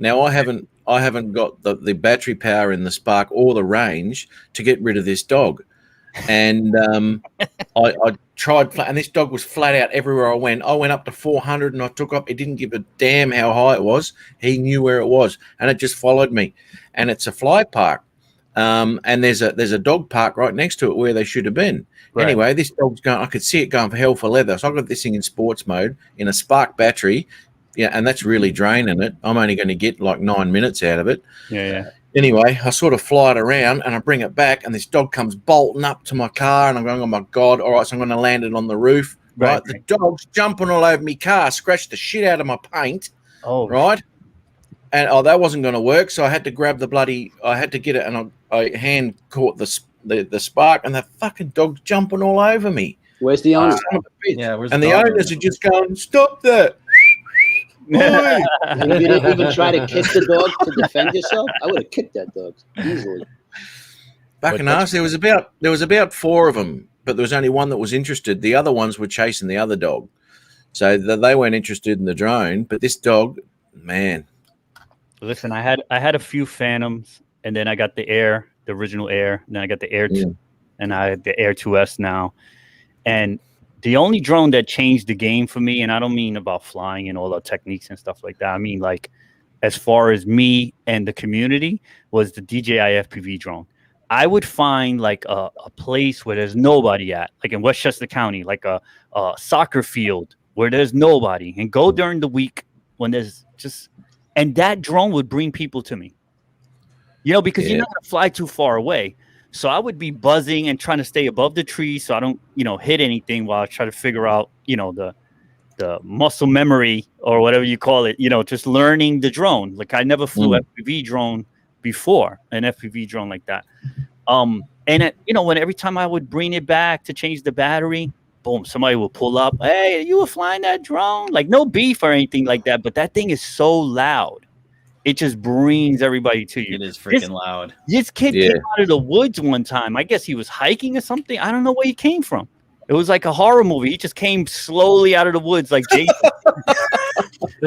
Now I haven't got the battery power in the Spark or the range to get rid of this dog. And I tried, and this dog was flat out everywhere I went. I went up to 400 and I took up. It didn't give a damn how high it was. He knew where it was, and it just followed me. And it's a fly park, and there's a dog park right next to it where they should have been. Right. Anyway, this dog's going. I could see it going for hell for leather. So I got this thing in sports mode in a Spark battery. Yeah, and that's really draining it. I'm only going to get like 9 minutes out of it. Yeah. Anyway, I sort of fly it around and I bring it back, and this dog comes bolting up to my car, and I'm going, oh my God, all right, so I'm going to land it on the roof. Right. The dog's jumping all over my car, scratched the shit out of my paint. Oh, right. And that wasn't going to work. So I had to grab I had to get it, and I hand caught the Spark, and the fucking dog's jumping all over me. Where's the owner? And the owners are just going, stop that. You didn't even try to kick the dog to defend yourself? I would have kicked that dog easily. Fucking ass. There was about 4 of them, but there was only one that was interested. The other ones were chasing the other dog, so they weren't interested in the drone. But this dog, man. Listen, I had a few Phantoms, and then I got the original Air, and then I got the Air 2, and I had the Air 2S now, and the only drone that changed the game for me, and I don't mean about flying and all the techniques and stuff like that. I mean, like, as far as me and the community, was the DJI FPV drone. I would find like a place where there's nobody at, like in Westchester County, like a soccer field where there's nobody, and go during the week when there's just, and that drone would bring people to me. You know, because you're not gonna fly too far away. So I would be buzzing and trying to stay above the tree so I don't, hit anything while I try to figure out, the muscle memory or whatever you call it, just learning the drone. Like I never flew FPV drone before, an FPV drone like that. And when every time I would bring it back to change the battery, boom, somebody will pull up. Hey, you were flying that drone? Like no beef or anything like that, but that thing is so loud. It just brings everybody to you. It is freaking loud. This kid came out of the woods one time. I guess he was hiking or something. I don't know where he came from. It was like a horror movie. He just came slowly out of the woods like Jason.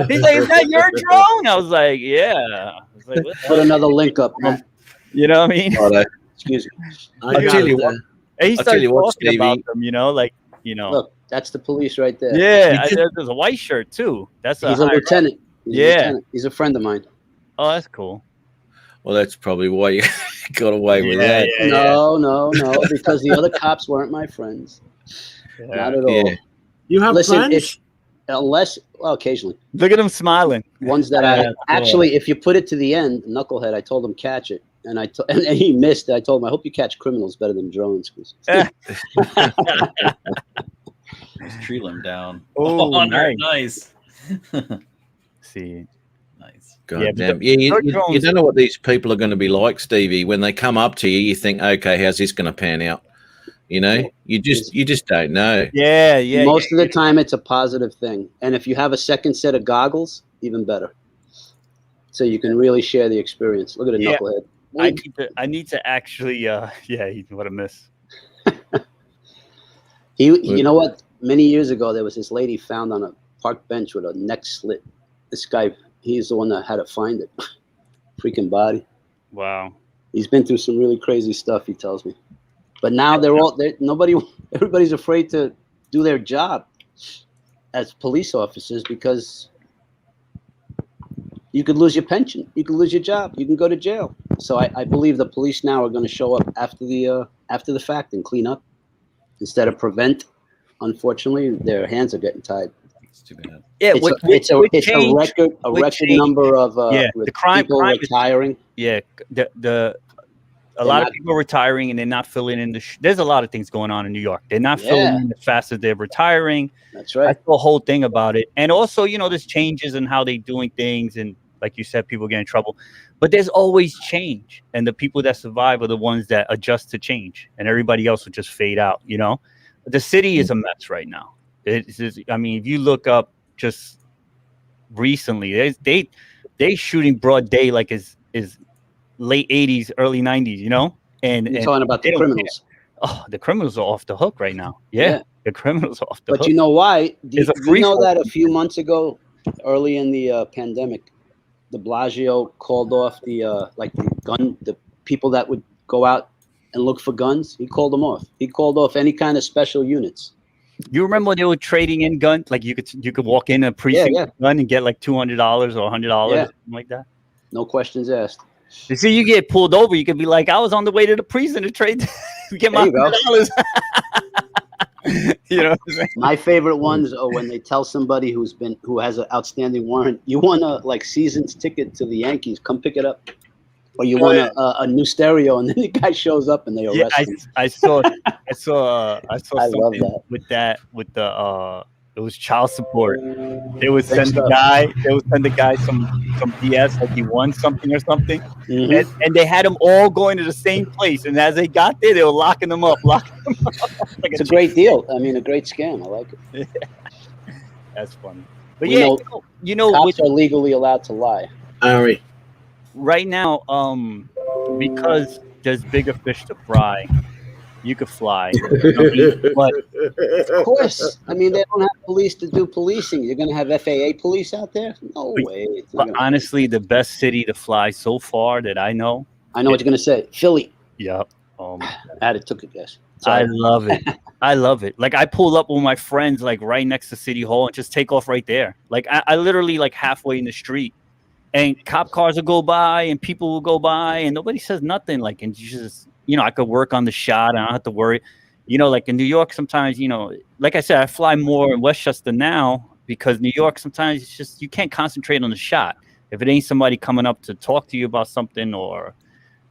He's like, is that your drone? I was like, yeah. I was like, put another link up, man. You know what I mean? Excuse me. I'll tell you what. And he started talking about them, Look, that's the police right there. Yeah, there's a white shirt too. He's a lieutenant. He's a friend of mine. Oh, that's cool. Well, that's probably why you got away with that. Yeah. No, because the other cops weren't my friends. Not at all. You have friends? Occasionally. Look at him smiling. Ones that actually, if you put it to the end, Knucklehead, I told him catch it. And and he missed it. I told him, I hope you catch criminals better than drones. Tree limb down. Oh, nice. See. God damn. You don't know what these people are going to be like, Stevie. When they come up to you, you think, okay, how's this going to pan out? You just don't know. Yeah. Most of the time, it's a positive thing. And if you have a second set of goggles, even better. So you can really share the experience. Look at a knucklehead. I need to actually, what a miss. You know what? Many years ago, there was this lady found on a park bench with a neck slit. This guy, he's the one that had to find it. Freaking body. Wow. He's been through some really crazy stuff, he tells me. But now everybody's afraid to do their job as police officers because you could lose your pension, you could lose your job, you can go to jail. So I believe the police now are going to show up after the fact and clean up instead of prevent. Unfortunately, their hands are getting tied. It's too bad. Yeah, It's a record number of the crime people retiring. A lot of people are retiring and they're not filling in there's a lot of things going on in New York. They're not filling in as fast as they're retiring. That's right. That's the whole thing about it. And also, there's changes in how they're doing things. And like you said, people get in trouble. But there's always change. And the people that survive are the ones that adjust to change. And everybody else will just fade out, The city is a mess right now. If you look up just recently, they shooting broad day like is late 80s, early 90s, and you're talking about the criminals. The criminals are off the hook right now. Yeah. The criminals are off the hook. But you know why? Do you know that fall. a few months ago, early in the pandemic, de Blasio called off the people that would go out and look for guns? He called them off. He called off any kind of special units. You remember when they were trading in guns? Like you could walk in a precinct with a gun and get like $200 or $100, something like that. No questions asked. You see, you get pulled over, you could be like, I was on the way to the precinct to trade, get my $100. You know what I'm saying? My favorite ones are when they tell somebody who has an outstanding warrant, you want a season's ticket to the Yankees, come pick it up. Or you want a new stereo, and then the guy shows up and they arrest him. I saw I something love that. with it was child support. They would send the guy some BS like he won something or something, and they had them all going to the same place. And as they got there, they were locking them up. Like it's a great deal. I mean, a great scam. I like it. That's funny. But cops are legally allowed to lie. Ari. Right now, because there's bigger fish to fry, you could fly. But of course, I mean, they don't have police to do policing. You're going to have FAA police out there? No way. But honestly, the best city to fly so far that I know. I know what you're going to say. Philly. Yep. Oh my God. I took a guess. I love it. I love it. Like I pull up with my friends, like right next to City Hall, and just take off right there. Like I literally like halfway in the street. And cop cars will go by and people will go by and nobody says nothing. Like, and you just, I could work on the shot. I don't have to worry. Like in New York, sometimes, like I said, I fly more in Westchester now because New York, sometimes it's just, you can't concentrate on the shot. If it ain't somebody coming up to talk to you about something or.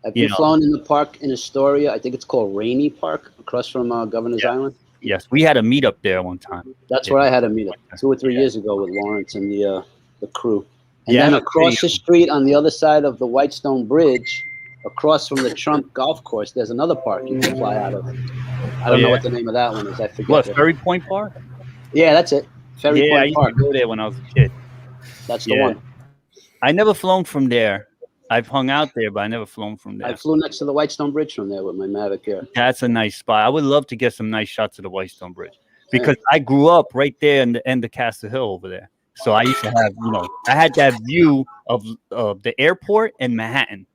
Have you flown in the park in Astoria? I think it's called Rainy Park across from Governor's Island. Yes. We had a meetup there one time. That's where I had a meetup 2 or 3 years ago with Lawrence and the crew. And then across the street on the other side of the Whitestone Bridge, across from the Trump Golf Course, there's another park you can fly out of. I don't know what the name of that one is. I forget. What, Ferry Point Park? Yeah, that's it. Ferry Point I used Park. to go there when I was a kid. That's the one. I never flown from there. I've hung out there, but I never flown from there. I flew next to the Whitestone Bridge from there with my Mavic Air. That's a nice spot. I would love to get some nice shots of the Whitestone Bridge because I grew up right there in the end of Castle Hill over there. So I used to have, I had that view of the airport and Manhattan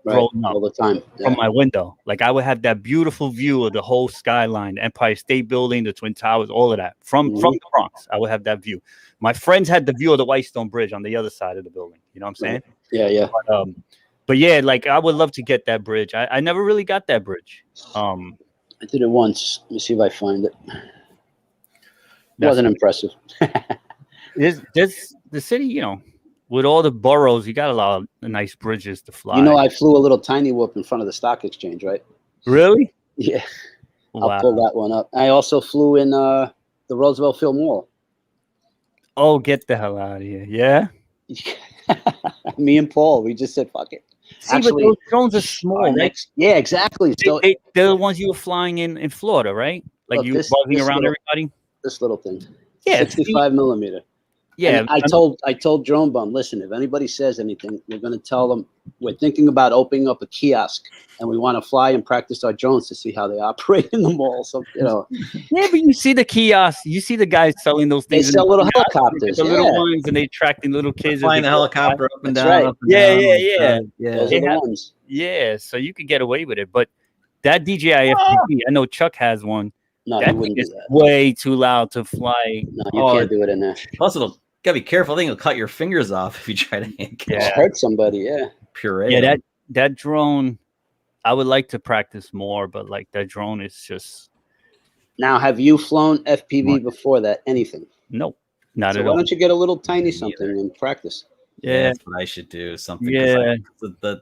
rolling up all the time from my window. Like I would have that beautiful view of the whole skyline, the Empire State Building, the Twin Towers, all of that from the Bronx. I would have that view. My friends had the view of the Whitestone Bridge on the other side of the building. You know what I'm saying? Yeah. But yeah, like I would love to get that bridge. I never really got that bridge. I did it once. Let me see if I find it. It wasn't impressive. There's the city, with all the boroughs, you got a lot of nice bridges to fly. I flew a little tiny whoop in front of the stock exchange, right? Really? Yeah. Wow. I'll pull that one up. I also flew in the Roosevelt Field Mall. Oh, get the hell out of here. Yeah? Me and Paul, we just said, fuck it. See, but those drones are small. Yeah, exactly. So they're the ones you were flying in Florida, right? Like you were buzzing around everybody? This little thing. Yeah. 65 millimeter. Yeah, And I told Drone Bum, listen, if anybody says anything, we're going to tell them we're thinking about opening up a kiosk, and we want to fly and practice our drones to see how they operate in the mall. So yeah, but you see the kiosks, you see the guys selling those they things. sell little kiosks, helicopters, the little ones, and they tracking little kids as Flying they the go helicopter up and That's down. right. Up and Yeah, down, yeah, yeah. yeah. those They are the have- ones. by. Yeah, so you could get away with it. But that DJI FPV, I know Chuck has one. No, That you thing wouldn't do is that. way too loud to fly. No, you Oh, can't do it in there. Plus, it'll gotta be careful. I think it'll cut your fingers off if you try to hand catch Yeah. Hurt somebody, yeah. puree. Yeah, that drone, I would like to practice more, but like that drone is just Now, have you flown FPV before that? Anything? nope, not So at why all. don't you get a little tiny Me something neither. and practice? Yeah, that's what I should do. Something. 'cause yeah.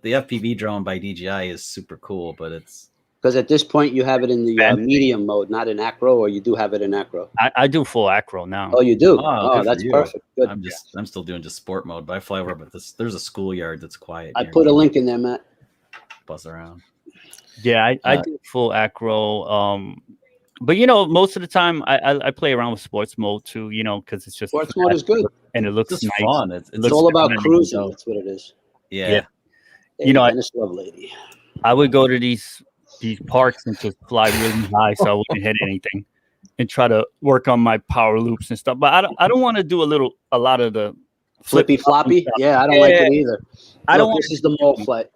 The FPV drone by DJI is super cool, but it's Because at this point, you have it in the Fancy. medium mode, not in acro, or you do have it in acro. I do full acro now. Oh, you do? Oh, Oh, good for that's you. perfect. Good. I'm still doing just sport mode, but I fly over. But there's a schoolyard that's quiet. I near put me. a link in there, Matt. Buzz around. Yeah, I do full acro. But most of the time I play around with sports mode too. Because it's just Sports mode is good. and it looks It's just nice. fun. It's looks all about different. cruising. That's what it is. Yeah. Yeah. Hey, I- Dennis Lovelady. I would go to these parks and just fly really high so I wouldn't hit anything, and try to work on my power loops and stuff. But I don't want to do a lot of the Flippy floppy? Yeah, I don't like it either. I don't Look, want. this is the mall flight.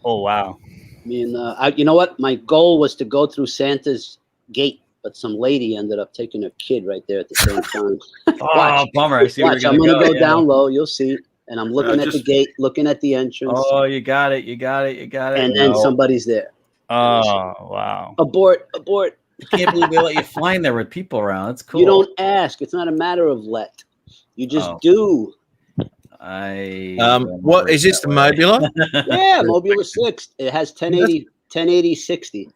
Oh wow. Me and you know what? My goal was to go through Santa's gate, but some lady ended up taking her kid right there at the same time. Oh, Watch. bummer. I see where Watch, you're I'm gonna go yeah. down low. You'll see. And I'm looking at the just- gate, looking at the entrance, Oh, you got it. You got it. You got it. and then No. somebody's there. Oh wow. Abort, abort. I can't believe they let you fly in there with people around. That's cool. You don't ask. It's not a matter of let. You just Oh. do. I. What is this? The Mobula? Yeah, Mobula 6. It has 1080, 60.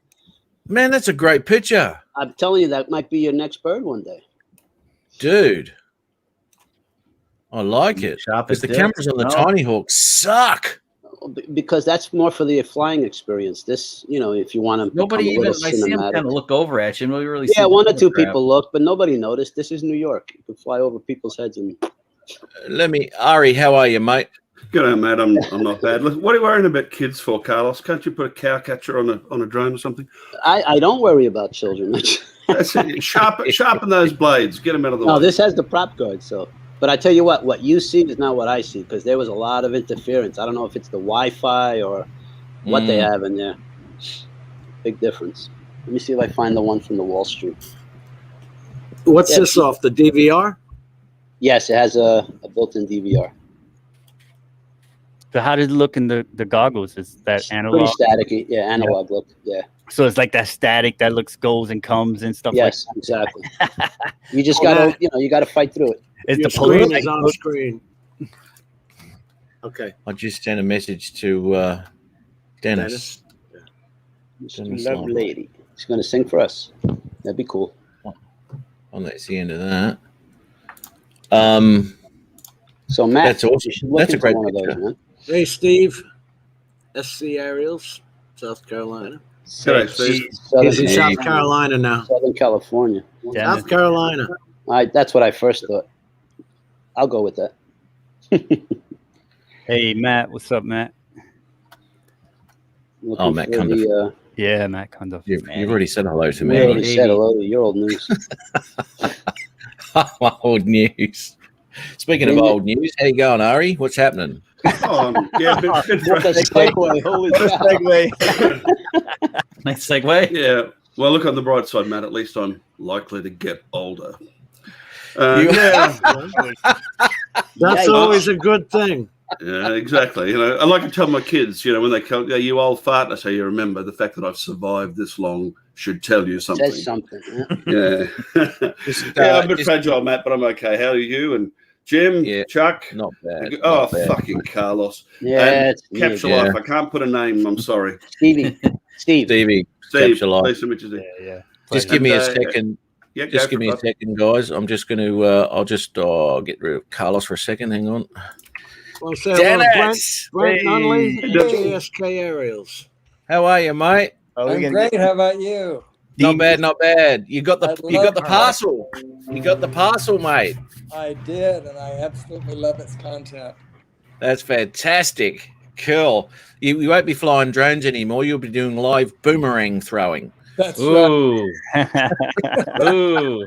Man, that's a great picture, I'm telling you, that might be your next bird one day. dude. I like it. Shop Because it, the Dick. cameras on the No. Tiny Hawk suck. Because that's more for the flying experience. This, if you want to. Nobody even. I see him kind of look over at you. And we really. see the one or two crap. people look, but nobody noticed. This is New York. You can fly over people's heads and. Ari, how are you, mate? G'day, mate. I'm not bad. Look, what are you worrying about kids for, Carlos? Can't you put a cow catcher on a drone or something? I don't worry about children. That's it. Sharpen those blades. Get them out of the No, way. this has the prop guard. So, but I tell you what you see is not what I see because there was a lot of interference. I don't know if it's the Wi-Fi or what they have in there. Big difference. Let me see if I find the one from the Wall Street. What's Yeah. this off the DVR? Yes, it has a built-in DVR. So how did it look in the goggles? Is that Pretty analog? staticky. Yeah, analog look. Yeah. So it's like that static that looks goes and comes and stuff Yes, exactly. You just gotta, you gotta fight through it. Is Your the police screen is on screen. Okay, I just sent a message to Dennis. Mr. Love Lady. She's gonna sing for us. That'd be cool. Oh, that's the end of that. So Matt, That's awesome. you should look That's a into great one of those, picture. man. hey Steve, SC Aerials, South Carolina. G'day, Steve. He's in Southern, South Carolina now. Southern California. Dennis. South Carolina. That's what I first thought. I'll go with that. Hey Matt, what's up, Matt? Looking Matt for Cundiff. the, Yeah, Matt Cundiff. You've already said hello to you me. already said hello to your old news. Old news. Speaking of old news, how you going, Ari? What's happening? Oh, yeah, bit What a segue! Holy cow! Nice segue. yeah. Well, look on the bright side, Matt. At least I'm likely to get older. You- Yeah, That's Yeah, always a good thing. yeah, exactly. I like to tell my kids, when they come, "Yeah, you old fart," I say, "You remember the fact that I've survived this long should tell you something." Says something. Yeah. Yeah, Just, yeah, I'm a bit just- fragile, Matt, but I'm okay. How are you and Jim, Yeah. Chuck? Not bad. Oh, not bad. fucking Carlos. Yeah, it's me Capture again. Life. I can't put a name. I'm sorry. Stevie. Steve. Stevie, Steve, Capture Life. nice to meet you, Steve. Yeah. Just give me a And, second. Yeah, Just go give for me it, a bud. second, guys. I'm just going to. I'll just get rid of Carlos for a second. Hang on. Well, say hello to Dennis, Brent Nunley, Hey. JSK Aerials. how are you, mate? I'm great. How about you? Not bad, not bad. You got the I you got the love parcel. You got the parcel, mate. I did, and I absolutely love its content. That's fantastic. Cool. You won't be flying drones anymore. You'll be doing live boomerang throwing. That's right. Ooh. Ooh.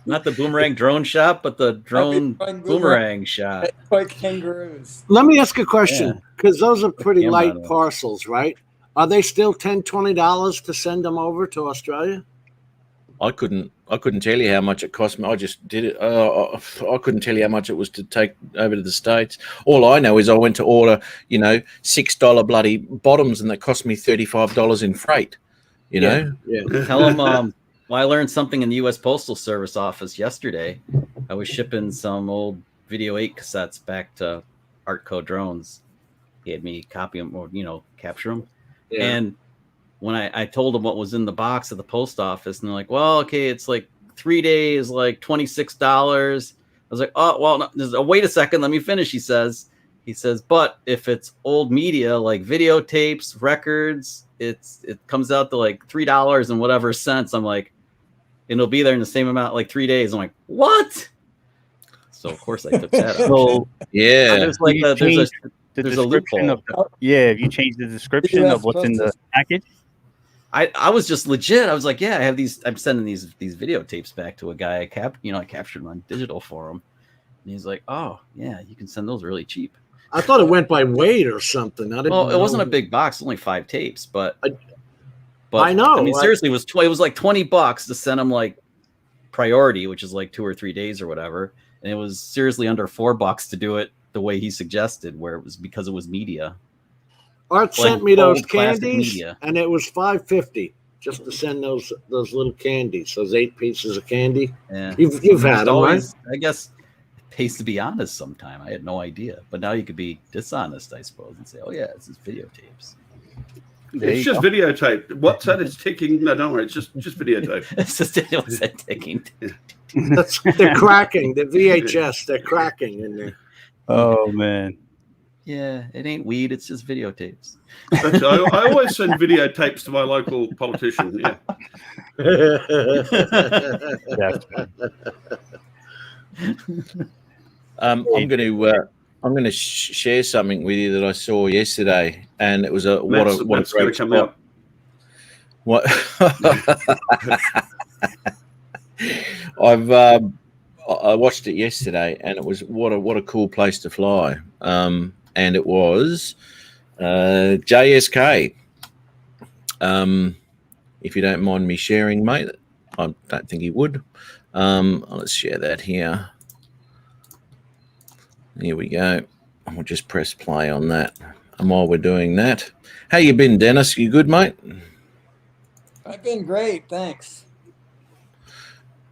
Not the boomerang drone shop, but the drone throwing boomerang shop. Like kangaroos. Let me ask a question, because those are pretty Camera light though. parcels, right? Are they still $10, $20 to send them over to Australia? I couldn't tell you how much it cost me. I just did it. I couldn't tell you how much it was to take over to the States. All I know is I went to order, $6 bloody bottoms, and that cost me $35 in freight. You know? Yeah. Tell them well, I learned something in the U.S. Postal Service office yesterday. I was shipping some old Video 8 cassettes back to Artco Drones. He had me copy them or, capture them. Yeah. And when I told them what was in the box at the post office, and they're like, well, okay, it's like 3 days, like $26. I was like, oh, well, no, wait a second. Let me finish. He says, but if it's old media, like videotapes, records, it comes out to like $3 and whatever cents. I'm like, and it'll be there in the same amount, like 3 days. I'm like, what? So of course I took that option. So Yeah. There's like you change the there's a description loophole. of if you change the description of what's in the package. I was just legit. I was like, yeah, I have these. I'm sending these videotapes back to a guy. I captured them on digital for him, and he's like, oh yeah, you can send those really cheap. I thought it went by weight or something. I didn't Well, it know. wasn't a big box, only 5 tapes, but I know. I mean, seriously, it was like $20 to send them like priority, which is like 2 or 3 days or whatever, and it was seriously under $4 to do it the way he suggested, where it was because it was media. Art like sent me those old classic candies, media. and it was $5.50 just to send those little candies, those 8 pieces of candy. Yeah, You've Just had them, always, right? I guess it pays to be honest. Sometime I had no idea, but now you could be dishonest, I suppose, and say, "Oh yeah, it's just videotapes." It's just videotape. What's that? It's ticking. No, don't worry. It's just videotape. It's just it was ticking. They're cracking. The VHS, they're cracking in there. Oh man. Yeah, it ain't weed. It's just videotapes. I always send videotapes to my local politician. Yeah. I'm going to share something with you that I saw yesterday, and it was what a great come spot. out. What I watched it yesterday, and it was what a cool place to fly. And it was JSK. If you don't mind me sharing, mate, I don't think he would. Let's share that here. Here we go. We'll just press play on that. And while we're doing that, how you been, Dennis? You good, mate? I've been great, thanks.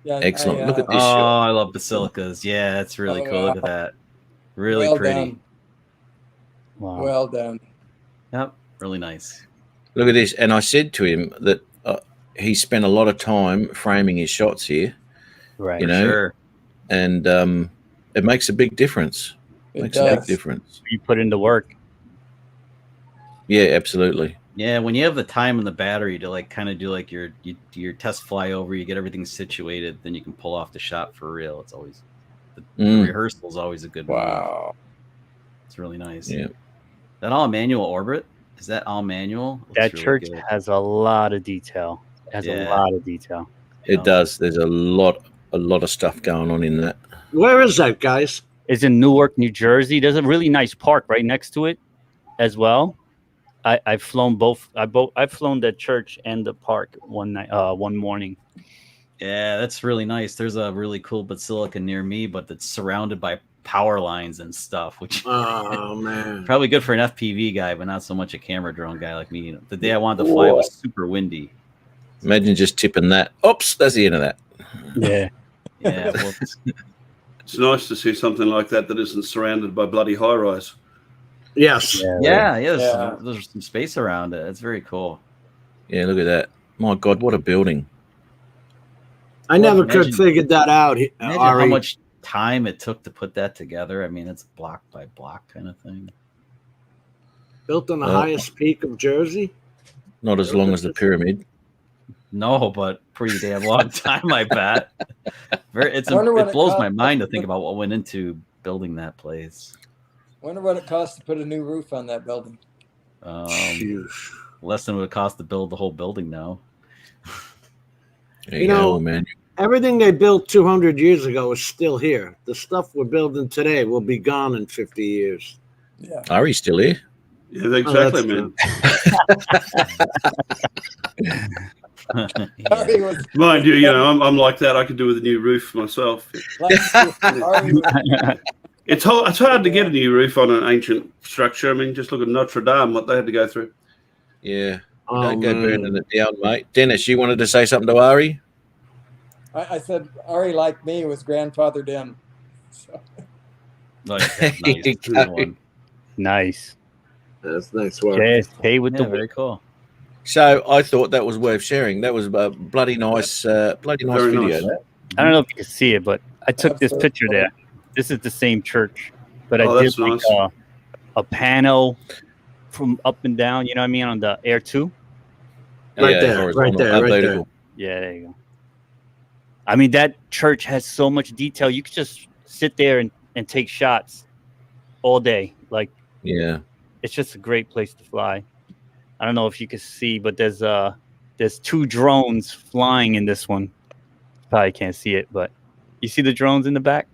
Yeah, Excellent. Look at this Oh, shot. I love basilicas. Yeah, it's really Oh, cool. Look at that. Really well pretty. done. Wow. Well done. Yep, really nice. Look at this. And I said to him that he spent a lot of time framing his shots here, Right. you know, Sure. and it makes a big difference. It Makes a big does. difference. You put into work. Yeah, absolutely. Yeah, when you have the time and the battery to like kind of do like your test flyover, you get everything situated, then you can pull off the shot for real. It's always the rehearsal is always a good move. Wow. It's really nice. Yeah. That all manual orbit? Is that all manual? Looks That really church good. has a lot of detail. It has a Yeah. lot of detail. It does. There's a lot of stuff going on in that. Where is that, guys? It's in Newark, New Jersey. There's a really nice park right next to it as well. I've flown both. I've flown the church and the park one morning. Yeah, that's really nice. There's a really cool basilica near me, but it's surrounded by power lines and stuff, which Oh man. probably good for an FPV guy, but not so much a camera drone guy like me. The day I wanted to fly, it was super windy. Imagine just tipping that. Oops, that's the end of that. Yeah. Yeah, whoops. It's nice to see something like that isn't surrounded by bloody high rise. Yes. Yeah, Yeah. there's some space around it. It's very cool. Yeah, look at that. My God, what a building. I never could imagine- figure that out. Imagine Ari. how much time it took to put that together. I mean, it's block by block kind of thing. Built on the Well, highest peak of Jersey. Not as long as the pyramid. No, but pretty damn long time, I bet. It Wonder what it blows cost- my mind to think about what went into building that place. Wonder what it costs to put a new roof on that building. Less than what it costs to build the whole building now. There You you know, go, man. Everything they built 200 years ago is still here. The stuff we're building today will be gone in 50 years. Yeah. Ari's still here. Yeah, exactly, Oh, that's man. Ari was, Mind you, I'm like that. I could do with a new roof myself. Ari was It's hard to get a new roof on an ancient structure. I mean, just look at Notre Dame, what they had to go through. Yeah. Oh, Don't go man. burning it down, mate. Dennis, you wanted to say something to Ari? I said Ari, like me, was grandfathered in. So, Nice. Good one. Nice. That's nice work. Yes, pay with Yeah, the very cool. So I thought that was worth sharing. That was a bloody nice Very video. nice. That. I don't know if you can see it, but I took this Absolutely. picture there. This is the same church, but I Oh, did that's like nice. a panel from up and down. You know what I mean on the Air 2. Right there, horizontal, right there, right vertical. Yeah, there you go. I mean that church has so much detail. You could just sit there and take shots all day. Like Yeah. it's just a great place to fly. I don't know if you can see, but there's 2 drones flying in this one. Probably can't see it, but you see the drones in the back?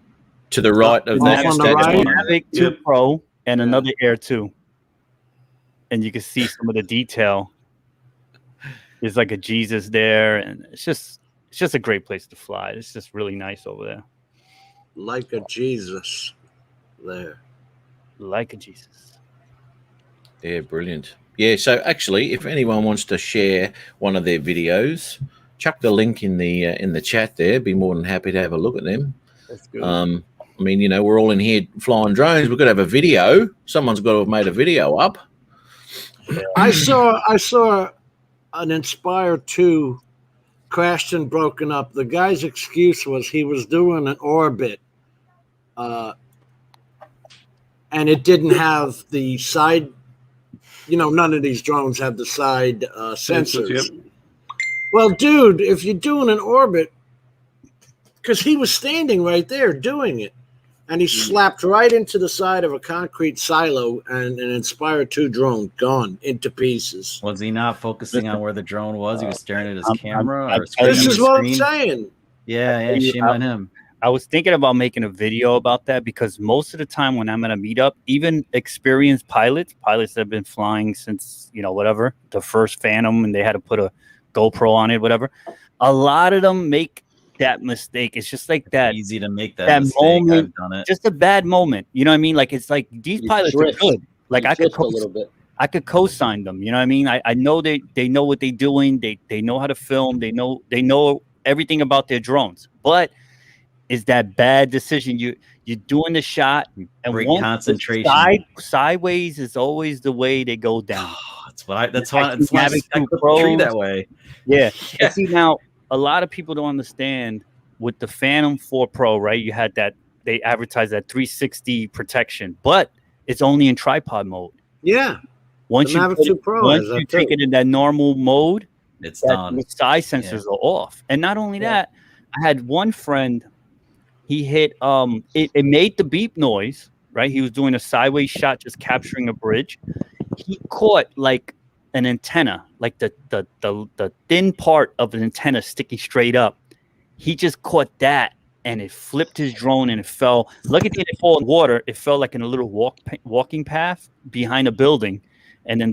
To the right of Off that on the statue. right? Mavic 2 Yep. Pro and another Air 2. And you can see some of the detail. There's like a Jesus there, and it's just a great place to fly. It's just really nice over there. Like a Jesus there. Like a Jesus. Yeah, brilliant. Yeah, so actually, if anyone wants to share one of their videos, chuck the link in the chat there. Be more than happy to have a look at them. That's good. I mean, we're all in here flying drones. We've got to have a video. Someone's got to have made a video up. I saw an Inspire 2 crashed and broken up. The guy's excuse was he was doing an orbit, and it didn't have the side. None of these drones have the side sensors. Yep. Well, dude, if you're doing an orbit, because he was standing right there doing it, and he slapped right into the side of a concrete silo, and an Inspire 2 drone gone into pieces. Was he not focusing on where the drone was? He was staring at his I'm- camera I'm- or screen This on is the what I'm screen? saying. Yeah, shame on him. I was thinking about making a video about that because most of the time when I'm at a meetup, even experienced pilots that have been flying since, whatever, the first Phantom, and they had to put a GoPro on it, whatever. A lot of them make that mistake. It's just like that. Easy to make that that mistake. moment, I've done it. just a bad moment. You know what I mean? Like it's like these You pilots drift. are good. Like You I could drift a little bit. I could co-sign them. You know what I mean? I know they know what they're doing. They know how to film. They know everything about their drones. But is that bad decision? You're doing the shot and Great once the concentration. sideways is always the way they go down. That's why I Mavic I 2 put the tree Pros. that way. Yeah. Yeah. And see now, a lot of people don't understand with the Phantom 4 Pro, right? You had that they advertised that 360 protection, but it's only in tripod mode. Yeah. Once The you Mavic put 2 it, Pro once has that you take too. it in that normal mode, It's that done. the side sensors are off. And not only that, I had one friend. He hit it made the beep noise, right? He was doing a sideways shot, just capturing a bridge. He caught like an antenna, like the thin part of an antenna sticking straight up. He just caught that, and it flipped his drone, and it fell. Lucky it didn't fall in water. It fell like in a little walking path behind a building, and then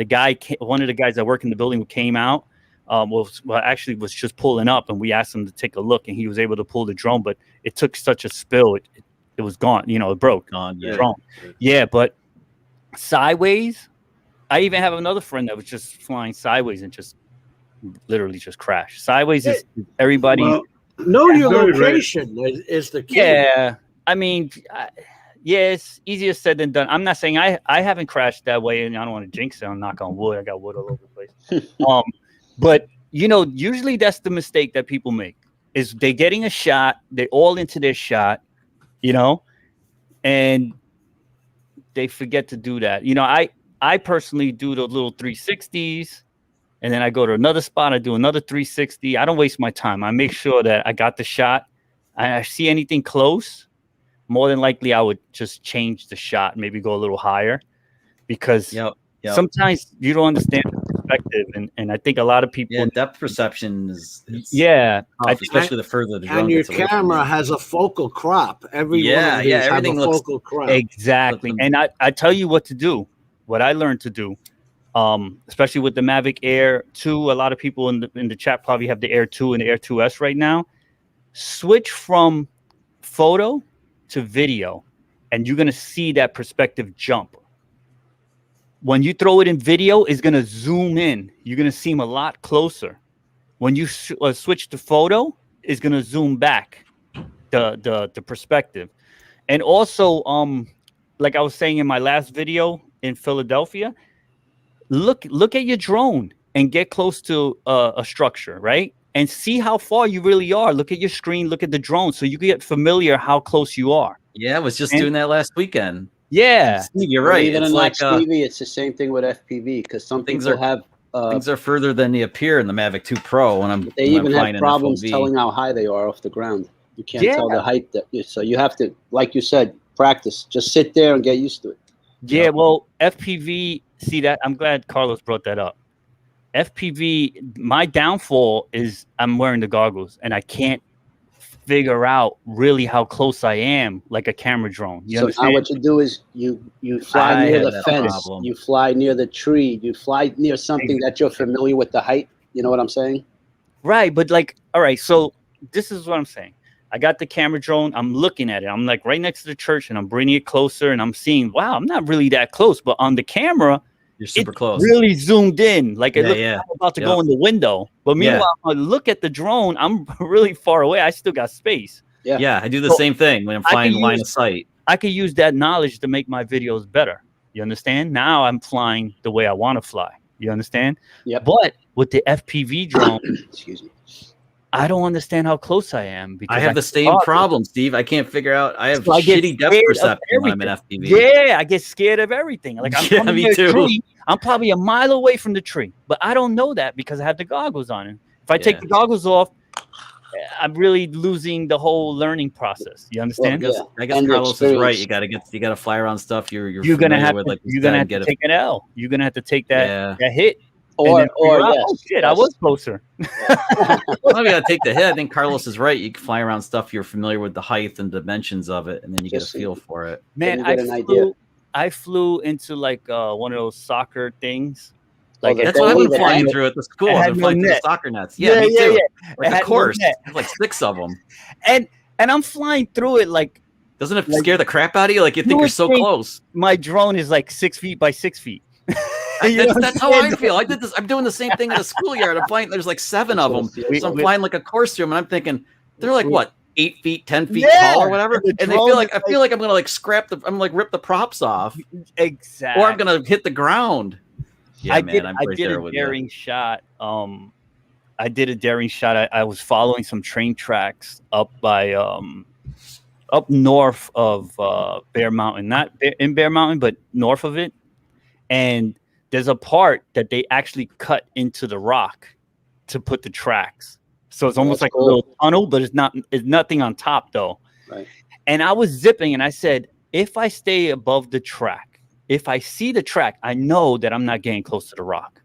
one of the guys that work in the building came out. Was just pulling up, and we asked him to take a look, and he was able to pull the drone, but it took such a spill, it was gone. It broke. Gone. The Yeah. drone. Yeah, but sideways, I even have another friend that was just flying sideways and just literally just crashed. Sideways is everybody. Well, Know your very rare. location is the key. Yeah, I mean, yeah, it's easier said than done. I'm not saying I haven't crashed that way, and I don't want to jinx it. I'm knock on wood. I got wood all over the place. But usually that's the mistake that people make is they getting a shot, they're all into their shot, and they forget to do that. I personally do the little 360s and then I go to another spot. I do another 360. I don't waste my time. I make sure that I got the shot. I see anything close, more than likely I would just change the shot, maybe go a little higher, because sometimes you don't understand the perspective, and I think a lot of people depth perception is tough, especially the further the drone and your gets away from camera you. has a focal crop. Every one of these have everything a looks focal crop. Exactly. And I tell you what to do, what I learned to do, especially with the Mavic Air 2. A lot of people in the chat probably have the Air 2 and the Air 2S right now. Switch from photo to video, and you're going to see that perspective jump. When you throw it in video, it's going to zoom in. You're going to see them a lot closer. When you switch to photo, it's going to zoom back the perspective. And also, like I was saying in my last video in Philadelphia, look at your drone and get close to a structure, right? And see how far you really are. Look at your screen, look at the drone, so you can get familiar how close you are. Yeah, I was just doing that last weekend. Yeah, Steve, you're right. Even it's in like Stevie, it's the same thing with FPV, because some things people have things are further than they appear in the Mavic 2 Pro. They even have problems telling how high they are off the ground. You can't tell the height so you have to, like you said, practice. Just sit there and get used to it. Yeah, well, FPV. See that? I'm glad Carlos brought that up. FPV, my downfall is I'm wearing the goggles and I can't figure out really how close I am, like a camera drone. You understand? Now what you do is you fly near the fence, you fly near the tree, you fly near something that you're familiar with the height. You know what I'm saying? Right, but like, all right, so this is what I'm saying. I got the camera drone. I'm looking at it. I'm like right next to the church, and I'm bringing it closer, and I'm seeing, wow, I'm not really that close, but on the camera, you're super close. Really zoomed in, like it looks like I'm about to go in the window. But meanwhile, I look at the drone, I'm really far away. I still got space. Yeah, I do the same thing when I'm flying line of sight. I could use that knowledge to make my videos better. You understand? Now I'm flying the way I want to fly. You understand? Yeah. But with the FPV drone, excuse me, I don't understand how close I am because I have the same problem, Steve. I can't figure out. I have shitty depth perception when I'm in FPV. Yeah, I get scared of everything. Like I'm coming me near too. a tree, I'm probably a mile away from the tree, but I don't know that because I have the goggles on. And if I take the goggles off, I'm really losing the whole learning process. You understand? Well, I guess Carlos is right. You gotta fly around stuff you're gonna have with, to, like you're gonna have to take an L. You're gonna have to take that hit. Or oh shit, I was closer. Well, you gotta take the hit. I think Carlos is right. You can fly around stuff you're familiar with the height and dimensions of it, and then you get a feel for it. Man, I flew into like one of those soccer things. Like that's what I've been flying through at the school. I've been flying through the soccer nets. Yeah, me too. Like a course. There's like 6 of them. And I'm flying through it like. Doesn't it scare the crap out of you? Like you think you're so close. My drone is like 6 feet by 6 feet. That's how I feel. I did this. I'm doing the same thing in a schoolyard. I'm flying. There's like 7 of them. So I'm flying like a course through them, and I'm thinking they're like what, 8 feet, 10 feet tall or whatever. And they feel like I feel like I'm gonna like I'm like rip the props off. Exactly. Or I'm gonna hit the ground. Yeah, I man, did. I'm I right did there a with daring shot. I did a daring shot. I was following some train tracks up by up north of Bear Mountain, not in Bear Mountain, but north of it, and there's a part that they actually cut into the rock to put the tracks. So it's almost like a little tunnel, but it's nothing on top though. Right. And I was zipping and I said, if I stay above the track, if I see the track, I know that I'm not getting close to the rock.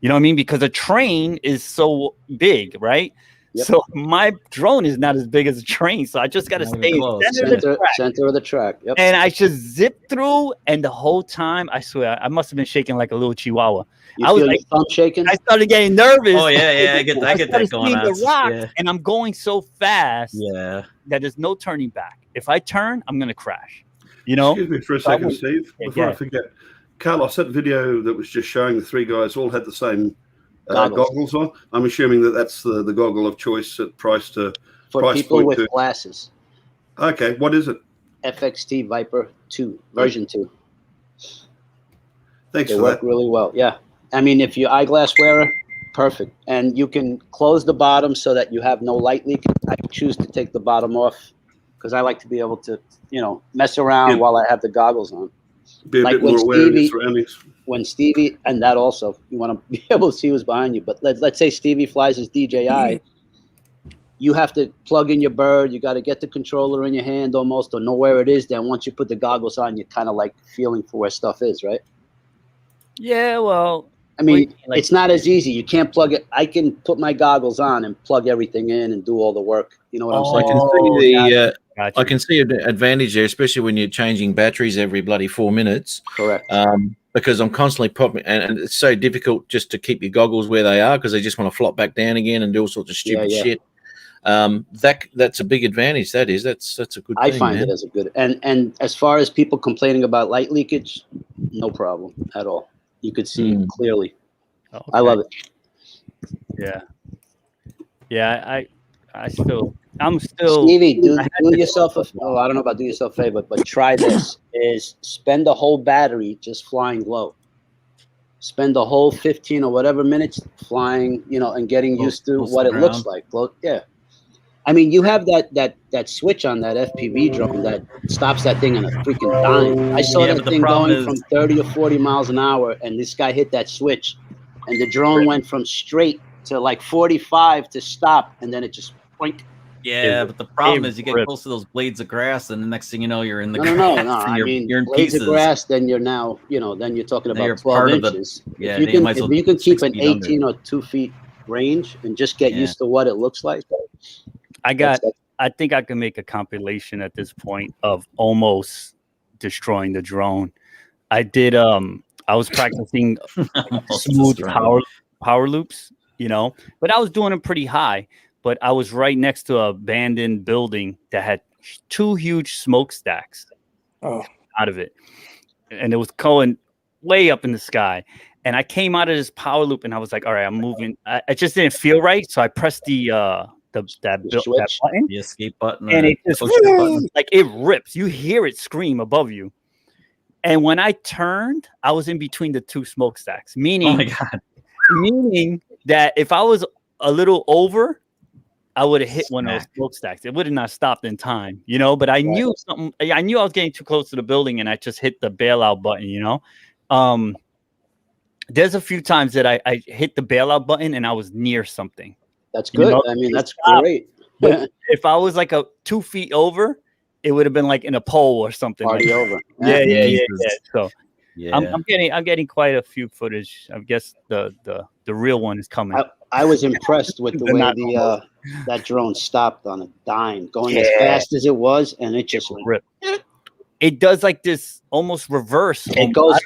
You know what I mean? Because a train is so big, right? Yep. So my drone is not as big as a train. So I just got to stay in the center of the track. Yep. And I just zipped through. And the whole time, I swear, I must have been shaking like a little chihuahua. I was like, thumb shaking. I started getting nervous. Oh yeah, I get that going on. The rock, and I'm going so fast. Yeah, that there's no turning back. If I turn, I'm gonna crash. You know. Excuse me for a second, Steve. Before I forget, Carlos, that video that was just showing the 3 guys all had the same goggles on. I'm assuming that's the goggle of choice at price people with glasses. Okay, what is it? FXT Viper 2 version 2. Thanks they for work that. Really well. Yeah, I mean, if you're eyeglass wearer, perfect. And you can close the bottom so that you have no light leak. I choose to take the bottom off because I like to be able to, mess around while I have the goggles on. Be a bit more aware of your surroundings. when Stevie, and that also, you want to be able to see who's behind you. But let's say Stevie flies his DJI, you have to plug in your bird. You got to get the controller in your hand almost, or know where it is. Then once you put the goggles on, you're kind of like feeling for where stuff is, right? Yeah, well, I mean, it's not as easy. You can't plug it. I can put my goggles on and plug everything in and do all the work. You know what I'm saying? I can see an advantage there, especially when you're changing batteries every bloody 4 minutes. Correct. Because I'm constantly popping, and it's so difficult just to keep your goggles where they are because they just want to flop back down again and do all sorts of stupid shit. That's a big advantage. That's a good thing. I find it as a good, and as far as people complaining about light leakage, no problem at all. You could see clearly. Okay. I love it. Yeah. I'm still. Stevie, do yourself a. Oh, I don't know about do yourself a favor, but try this: is spend the whole battery just flying low. Spend the whole 15 or whatever minutes flying, and getting used to what it looks like. Well, yeah. I mean, you have that switch on that FPV drone that stops that thing in a freaking dime. I saw that thing going from 30 to 40 miles an hour, and this guy hit that switch, and the drone went from straight to like 45 to stop, and then it just point. Yeah, but the problem is you get close to those blades of grass, and the next thing you know, you're in the grass. No. You're in blades pieces. of grass, then you're now, then you're talking about 12 inches. Yeah, if you can keep an 18 or 2 feet range and just get used to what it looks like. I think I can make a compilation at this point of almost destroying the drone. I did. I was practicing smooth power loops, but I was doing them pretty high. But I was right next to an abandoned building that had 2 huge smokestacks out of it, and it was going way up in the sky. And I came out of this power loop, and I was like, "All right, I'm moving." I just didn't feel right, so I pressed that button, the escape button, and it just like it rips. You hear it scream above you. And when I turned, I was in between the 2 smokestacks, meaning that if I was a little over, I would have hit one of those smokestacks. It would have not stopped in time, But I knew something. I knew I was getting too close to the building, and I just hit the bailout button. There's a few times that I hit the bailout button and I was near something. That's good. I mean, that's great. But if I was like 2 feet over, it would have been like in a pole or something. Party over. Yeah. So I'm getting quite a few footage. I guess the real one is coming. I was impressed with the way that drone stopped on a dime, going as fast as it was, and it just ripped. It does like this almost reverse. It goes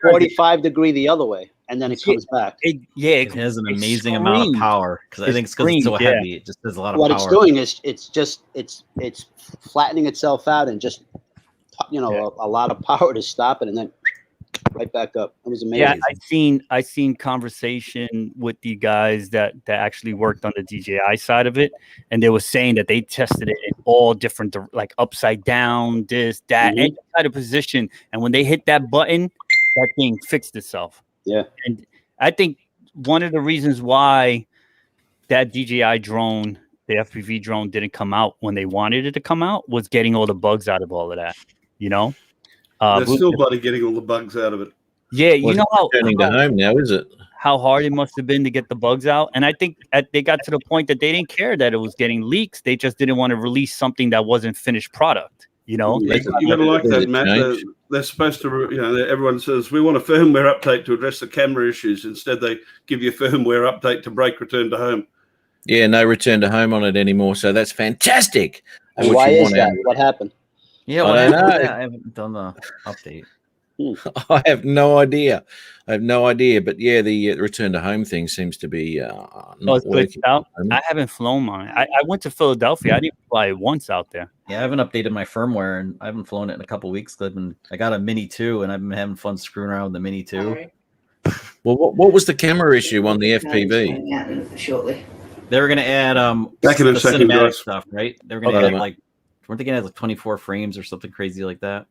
45 degree the other way, and then it comes back. It has an amazing amount of power because I think it's because it's so heavy. It just has a lot of power. What it's doing is it's flattening itself out and just a lot of power to stop it, and then right back up. It was amazing. Yeah, I seen conversation with the guys that actually worked on the DJI side of it, and they were saying that they tested it in all different, like upside down, this, that, any kind of position, and when they hit that button, that thing fixed itself. Yeah, and I think one of the reasons why that DJI drone, the FPV drone, didn't come out when they wanted it to come out was getting all the bugs out of all of that. They're still bloody getting all the bugs out of it. Yeah, you know how turning to home now, is it? How hard it must have been to get the bugs out, and I think they got to the point that they didn't care that it was getting leaks. They just didn't want to release something that wasn't finished product. You gotta like that, Matt. They're supposed to, everyone says we want a firmware update to address the camera issues. Instead, they give you a firmware update to break return to home. Yeah, no return to home on it anymore. So that's fantastic. And why is that? What happened? Yeah, I don't know. I haven't done the update. I have no idea. But yeah, the return to home thing seems to be not working. I haven't flown mine. I went to Philadelphia. I didn't fly it once out there. Yeah, I haven't updated my firmware, and I haven't flown it in a couple of weeks. I got a Mini 2, and I've been having fun screwing around with the Mini 2. Well, what was the camera issue on the FPV? Shortly. They were going to add back in a second, cinematic stuff, right? They were going to add weren't they going to add 24 frames or something crazy like that?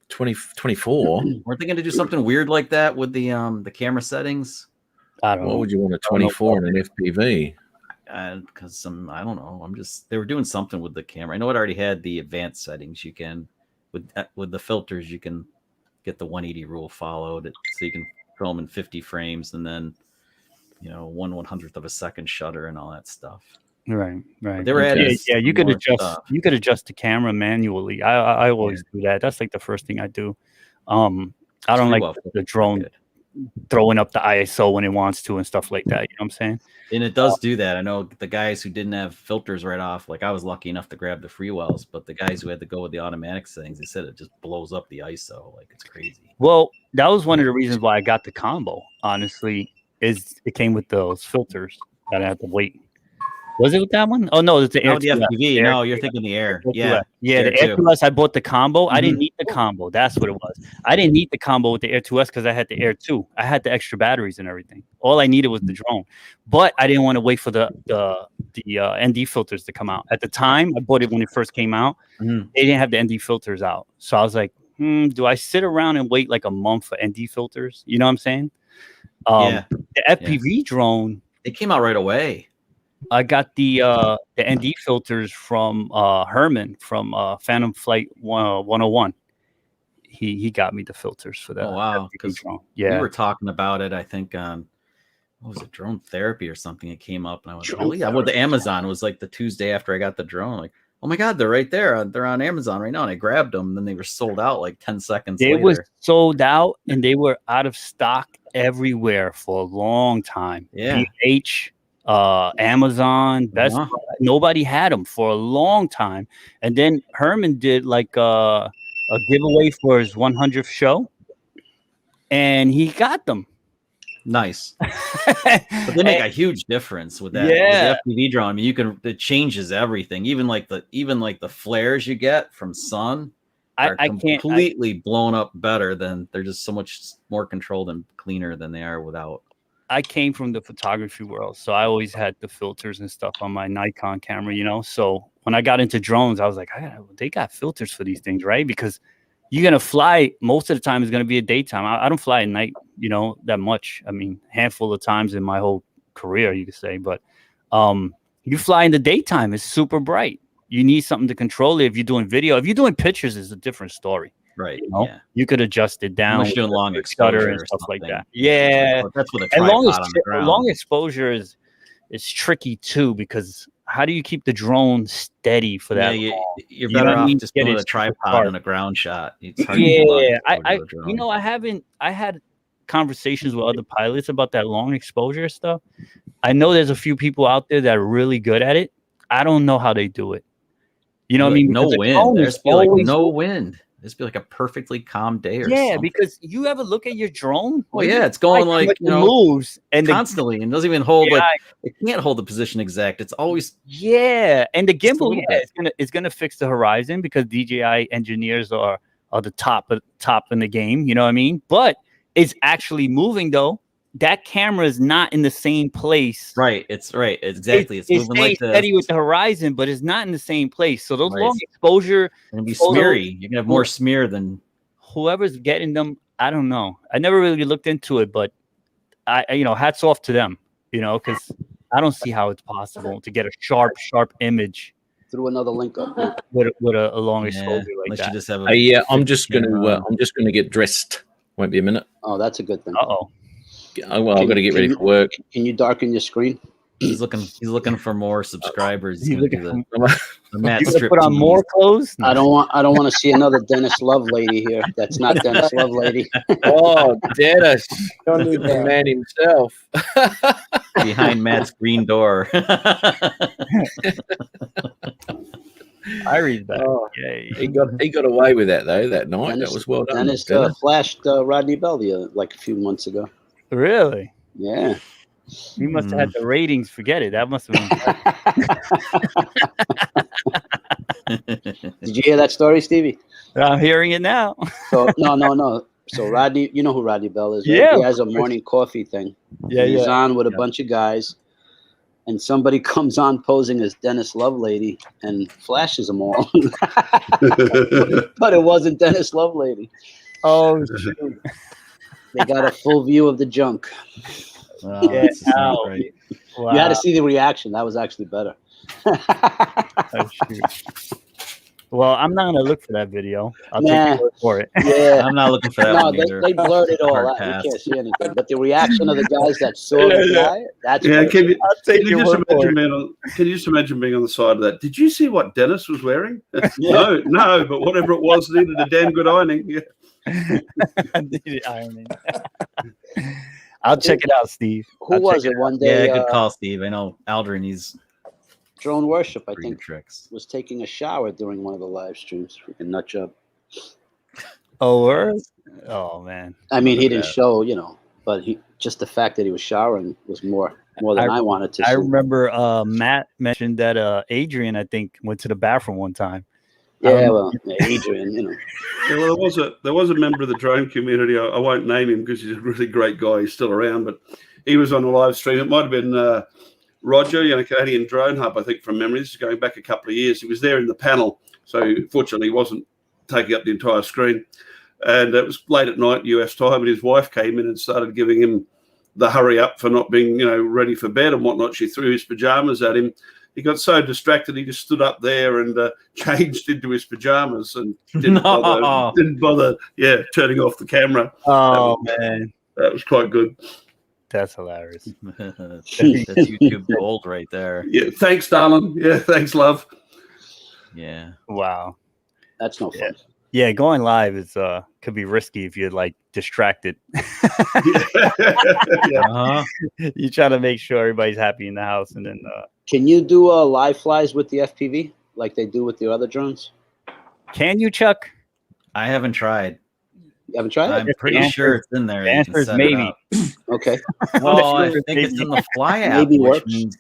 24. Weren't they going to do something weird like that with the camera settings? I don't know. What would you want a 24 on an FPV? Because I don't know. They were doing something with the camera. I know it already had the advanced settings. You can with the filters, you can get the 180 rule followed, so you can film in 50 frames and then 1/100th of a second shutter and all that stuff. Right. But they were adding you could more adjust. stuff. You could adjust the camera manually. I always do that. That's like the first thing I do. I don't like the drone throwing up the ISO when it wants to and stuff like that. You know what I'm saying? And it does do that. I know the guys who didn't have filters right off, like I was lucky enough to grab the Freewells, but the guys who had to go with the automatic settings, they said it just blows up the ISO. Like it's crazy. Well, that was one of the reasons why I got the combo, honestly, is it came with those filters that I had to wait. Was it with that one? Oh no, it's the Air. The FPV. No, you're thinking the Air. Yeah. The Air 2S. I bought the combo. I didn't need the combo. That's what it was. I didn't need the combo with the Air 2S because I had the Air 2. I had the extra batteries and everything. All I needed was the drone, but I didn't want to wait for the ND filters to come out. At the time, I bought it when it first came out. They didn't have the ND filters out, so I was like, do I sit around and wait like a month for ND filters? You know what I'm saying? The FPV drone. It came out right away. I got the ND filters from Herman from Phantom Flight 101. He got me the filters for that. Oh wow! Because we were talking about it. I think on what was it, Drone Therapy or something? It came up, and I was like, oh yeah, I went to Amazon. It was like the Tuesday after I got the drone. Like, oh my god, they're right there. They're on Amazon right now, and I grabbed them. And then they were sold out like 10 seconds later. They were sold out, and they were out of stock everywhere for a long time. Yeah. BH, Amazon, Best Buy, nobody had them for a long time. And then Herman did like a giveaway for his 100th show, and he got them. Nice. But they make a huge difference with that. Yeah. With the FPV drone. I mean, it changes everything. Even like the flares you get from sun are completely blown up better than they're just so much more controlled and cleaner than they are without. I came from the photography world, so I always had the filters and stuff on my Nikon camera, you know. So when I got into drones, I was like, they got filters for these things, right? Because you're gonna fly most of the time is gonna be a daytime. I don't fly at night, you know, that much. I mean, handful of times in my whole career, you could say. But you fly in the daytime, it's super bright. You need something to control it. If you're doing video, if you're doing pictures, it's a different story. Right. You know? You could adjust it down. Unless you're doing long exposure and stuff like that. Yeah. That's with a tripod on the ground. Long exposure is tricky too, because how do you keep the drone steady for that? You're better off just putting a tripod on a ground shot. I had conversations with other pilots about that long exposure stuff. I know there's a few people out there that are really good at it. I don't know how they do it. You know what I mean? No wind. There's like no wind. This be like a perfectly calm day or something. Because you ever look at your drone? Well, it's going like moves and constantly and doesn't even hold it can't hold the position exact. It's always and the gimbal it's gonna fix the horizon because DJI engineers are the top in the game. You know what I mean? But it's actually moving though. That camera is not in the same place. Right. It's right. Exactly. It's moving like steady with the horizon, but it's not in the same place. So those long exposure can be smeary. You can have more smear than whoever's getting them. I don't know. I never really looked into it, but I hats off to them, because I don't see how it's possible to get a sharp image through another link up with a long exposure like that. You just have I'm just gonna get dressed. Won't be a minute. Oh, that's a good thing. Well, I've got to get ready for work. Can you darken your screen? He's looking for more subscribers. He's looking for put on more clothes. I don't want to see another Dennis Love lady here. That's not Dennis Love lady. Oh, Dennis, don't need the man himself behind Matt's green door. I read that. Oh, he got away with that though that night. That was well done. Dennis flashed Rodney Bell like a few months ago. Really? Yeah. You must have had the ratings. Forget it. That must have been. Did you hear that story, Stevie? I'm hearing it now. So no. So Rodney, you know who Rodney Bell is, right? Yeah. He has a morning coffee thing. Yeah, he's on with a bunch of guys, and somebody comes on posing as Dennis Lovelady and flashes them all. But it wasn't Dennis Lovelady. Oh, shoot. They got a full view of the junk. Oh, right. Wow. You had to see the reaction. That was actually better. Oh, shoot. Well, I'm not gonna look for that video. I'll Nah. take your word for it. Yeah. I'm not looking for that No, one either. they blurred it all Hard out. pass. You can't see anything. But the reaction of the guys that saw the guy, that's Yeah, crazy. can you, I'll take can you your just word for imagine being on? Can you just imagine being on the side of that? Did you see what Dennis was wearing? No, but whatever it was needed a damn good ironing. Yeah. I needed ironing. I'll check it out, Steve. Who I'll was check it one day? Yeah, good call, Steve. I know Aldrin. He's Drone Worship, I pretty think, tricks. was taking a shower during one of the live streams. Freaking nut job. Oh, word? Oh man. I mean, Look he at didn't that. show, but he just the fact that he was showering was more than I wanted to I see. remember Matt mentioned that Adrian, I think, went to the bathroom one time. Yeah, well, Adrian, Yeah, well, there was a member of the drone community. I won't name him because he's a really great guy. He's still around, but he was on a live stream. It might have been Roger, Canadian Drone Hub, I think, from memory. This is going back a couple of years. He was there in the panel, so fortunately he wasn't taking up the entire screen. And it was late at night, US time, and his wife came in and started giving him the hurry up for not being, ready for bed and whatnot. She threw his pajamas at him. He got so distracted, he just stood up there and changed into his pajamas and didn't bother, turning off the camera. Oh man, that was quite good. That's hilarious. That's YouTube gold right there. Yeah, thanks, darling. Yeah, thanks, love. Yeah. Wow. That's no fun. Yeah, going live is could be risky if you're like distracted. Uh-huh. You try to make sure everybody's happy in the house, and then Can you do live flies with the FPV like they do with the other drones? can you, Chuck? I haven't tried. You haven't tried I'm it? pretty sure it's in there. The You answer can is set it maybe. up. Okay. Well, I think it's in the Fly app. Maybe which works. means-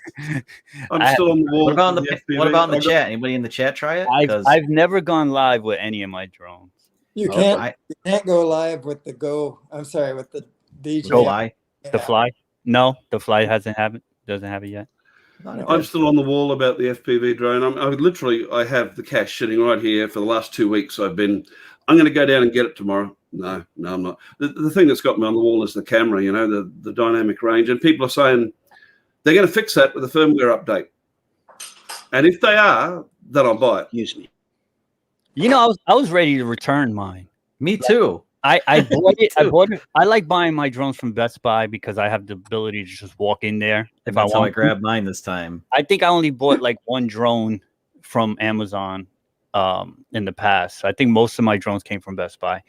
I'm still on the wall. What about in for the FPV. What about in the I've got- chat? Anybody in the chat try it? 'Cause I've never gone live with any of my drones. You Okay. can't I- you can't go live with the with the DJ. Fly. The Fly? No, the Fly doesn't have it yet. I'm still on the wall about the FPV drone. I have the cash sitting right here for the last 2 weeks. I'm going to go down and get it tomorrow. No, I'm not. The thing that's got me on the wall is the camera, the dynamic range. And people are saying they're going to fix that with a firmware update. And if they are, then I'll buy it. Use me. I was ready to return mine. Me too. I bought it. I bought it. I like buying my drones from Best Buy because I have the ability to just walk in there if That's I how want. I grabbed mine this time. I think I only bought like one drone from Amazon in the past. I think most of my drones came from Best Buy,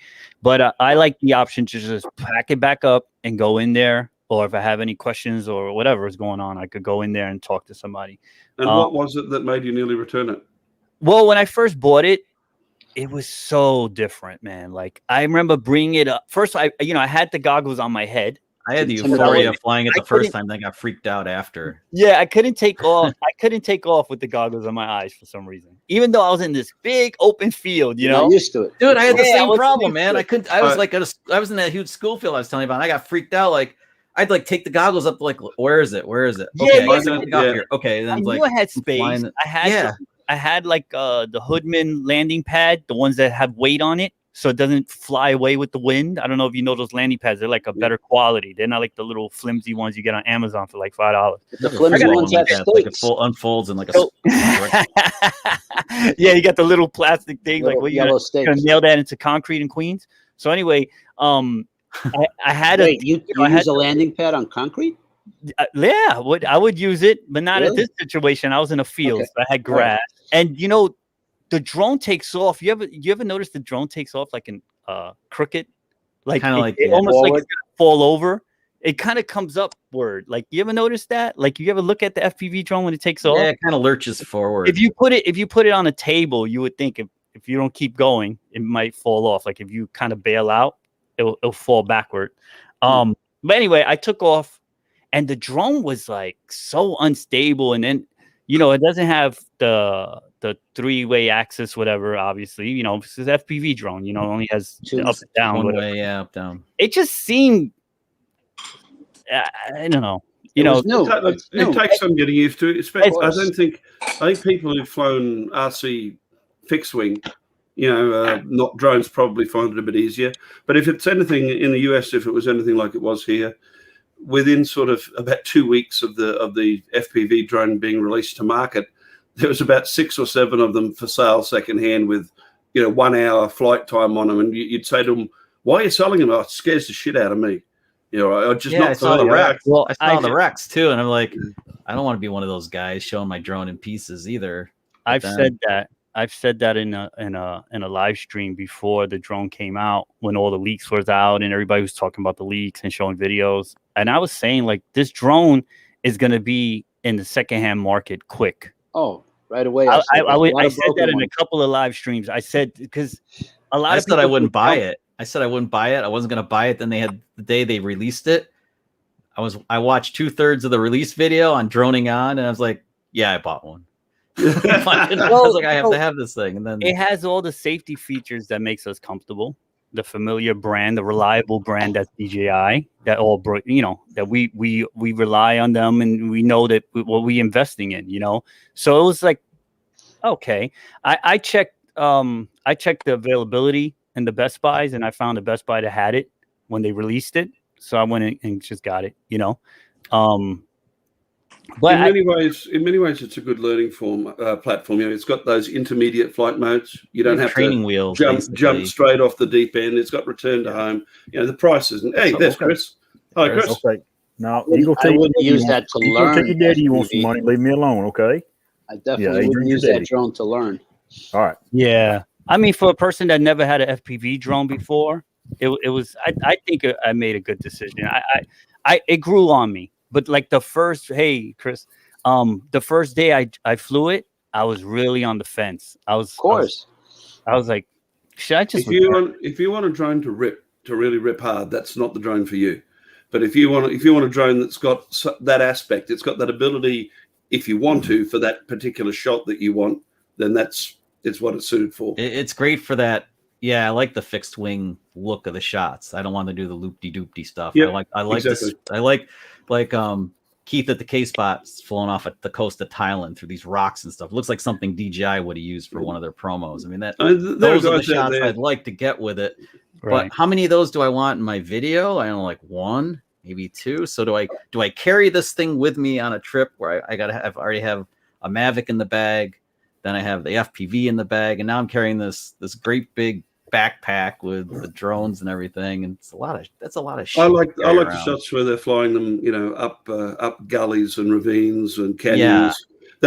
but I like the option to just pack it back up and go in there. Or if I have any questions or whatever is going on, I could go in there and talk to somebody. And what was it that made you nearly return it? Well, when I first bought it, it was so different, man. Like I remember bringing it up. First, I had the goggles on my head. I had the Intimidating. euphoria of flying it the first couldn't- time, then got freaked out after. Yeah, I couldn't take off. I couldn't take off with the goggles on my eyes for some reason. Even though I was in this big open field, You're not used to it. Dude, I had the Yeah, I same wasn't problem, used man. to I it. couldn't. I was like, I was in that huge school field I was telling you about. And I got freaked out. Like, I'd like take the goggles up, like, where is it? Where is it? Yeah, Okay, yeah, I gotta take off yeah. here. Okay, then I it's knew like I had space. flying it. I had like the Hoodman landing pad, the ones that have weight on it, so it doesn't fly away with the wind. I don't know if you know those landing pads. They're like a better quality. They're not like the little flimsy ones you get on Amazon for like $5. The flimsy Like, ones have like it stakes. full unfolds in like a. So- Yeah, you got the little plastic thing. Little Like, what you yellow gonna stakes. nail that into concrete in Queens? So anyway, I had Wait, you I had use a landing pad on concrete? yeah, I would use it, but not at Really? this situation. I was in a field, Okay. so I had All right. grass, and the drone takes off. You ever notice the drone takes off like an crooked, like Kinda like, it yeah. almost like Forward. it's gonna fall over. It kind of comes upward. Like, you ever notice that? Like, you ever look at the FPV drone when it takes off? Yeah, it kind of lurches forward. If you put it on a table, you would think if you don't keep going, it might fall off. Like, if you kind of bail out, it'll fall backward. But anyway, I took off, and the drone was like so unstable, and then it doesn't have the 3-way axis, whatever. Obviously, it's an FPV drone. Only has the up and down. One Whatever. way, yeah, up down. It just seemed, I don't know. It was new. It It's new. takes some getting used to. Especially, Of course. I think people who've flown RC fixed wing, not drones, probably find it a bit easier. But if it's anything in the US, if it was anything like it was here, within sort of about 2 weeks of the FPV drone being released to market, there was about 6 or 7 of them for sale secondhand with, 1 hour flight time on them. And you'd say to them, why are you selling them? Oh, it scares the shit out of me. I just I saw the wrecks. Well, I saw the wrecks too, and I'm like, I don't want to be one of those guys showing my drone in pieces either. I've said that in a live stream before the drone came out, when all the leaks was out and everybody was talking about the leaks and showing videos. And I was saying, like, this drone is going to be in the secondhand market quick. Oh, right away. I said that in a couple of live streams. I said, because a lot of people I wouldn't buy it. I said I wouldn't buy it. I wasn't going to buy it. Then they had the day they released it. I watched 2/3 of the release video on Droning On, and I was like, yeah, I bought one. I was like, I have to have this thing. And then it has all the safety features that makes us comfortable. The familiar brand, the reliable brand that's DJI, that that we rely on them, and we know that what we investing in, So it was like, okay. I checked the availability in the Best Buys, and I found the Best Buy that had it when they released it. So I went in and just got it, But in many ways, it's a good learning platform. It's got those intermediate flight modes. You don't have training to wheels, jump straight off the deep end. It's got return to home. The price isn't. Hey, there's Chris. Hi, Chris. Okay. Now you go tell I wouldn't use that to learn. Tell your daddy you want some money. Leave me alone, okay? I definitely wouldn't use that drone to learn. All right. Yeah, I mean, for a person that never had an FPV drone before, it was. I think I made a good decision. It grew on me. But like the first, hey Chris, the first day I flew it, I was really on the fence. I was like, should I just? If you want a drone to really rip hard, that's not the drone for you. But if you want a drone that's got that aspect, it's got that ability. If you want to, for that particular shot that you want, then it's what it's suited for. It's great for that. Yeah, I like the fixed wing look of the shots. I don't want to do the loop-de-doopty stuff. Yep, I like exactly. this. I like Keith at the K-Spot's flown off at the coast of Thailand through these rocks and stuff. Looks like something DJI would have used for one of their promos. I mean, those are the shots I'd like to get with it. Right. But how many of those do I want in my video? I don't know, like 1, maybe 2. So do I carry this thing with me on a trip where I already have a Mavic in the bag, then I have the FPV in the bag, and now I'm carrying this great big backpack with the drones and everything, and that's a lot of shit. I like the shots where they're flying them, up gullies and ravines and canyons,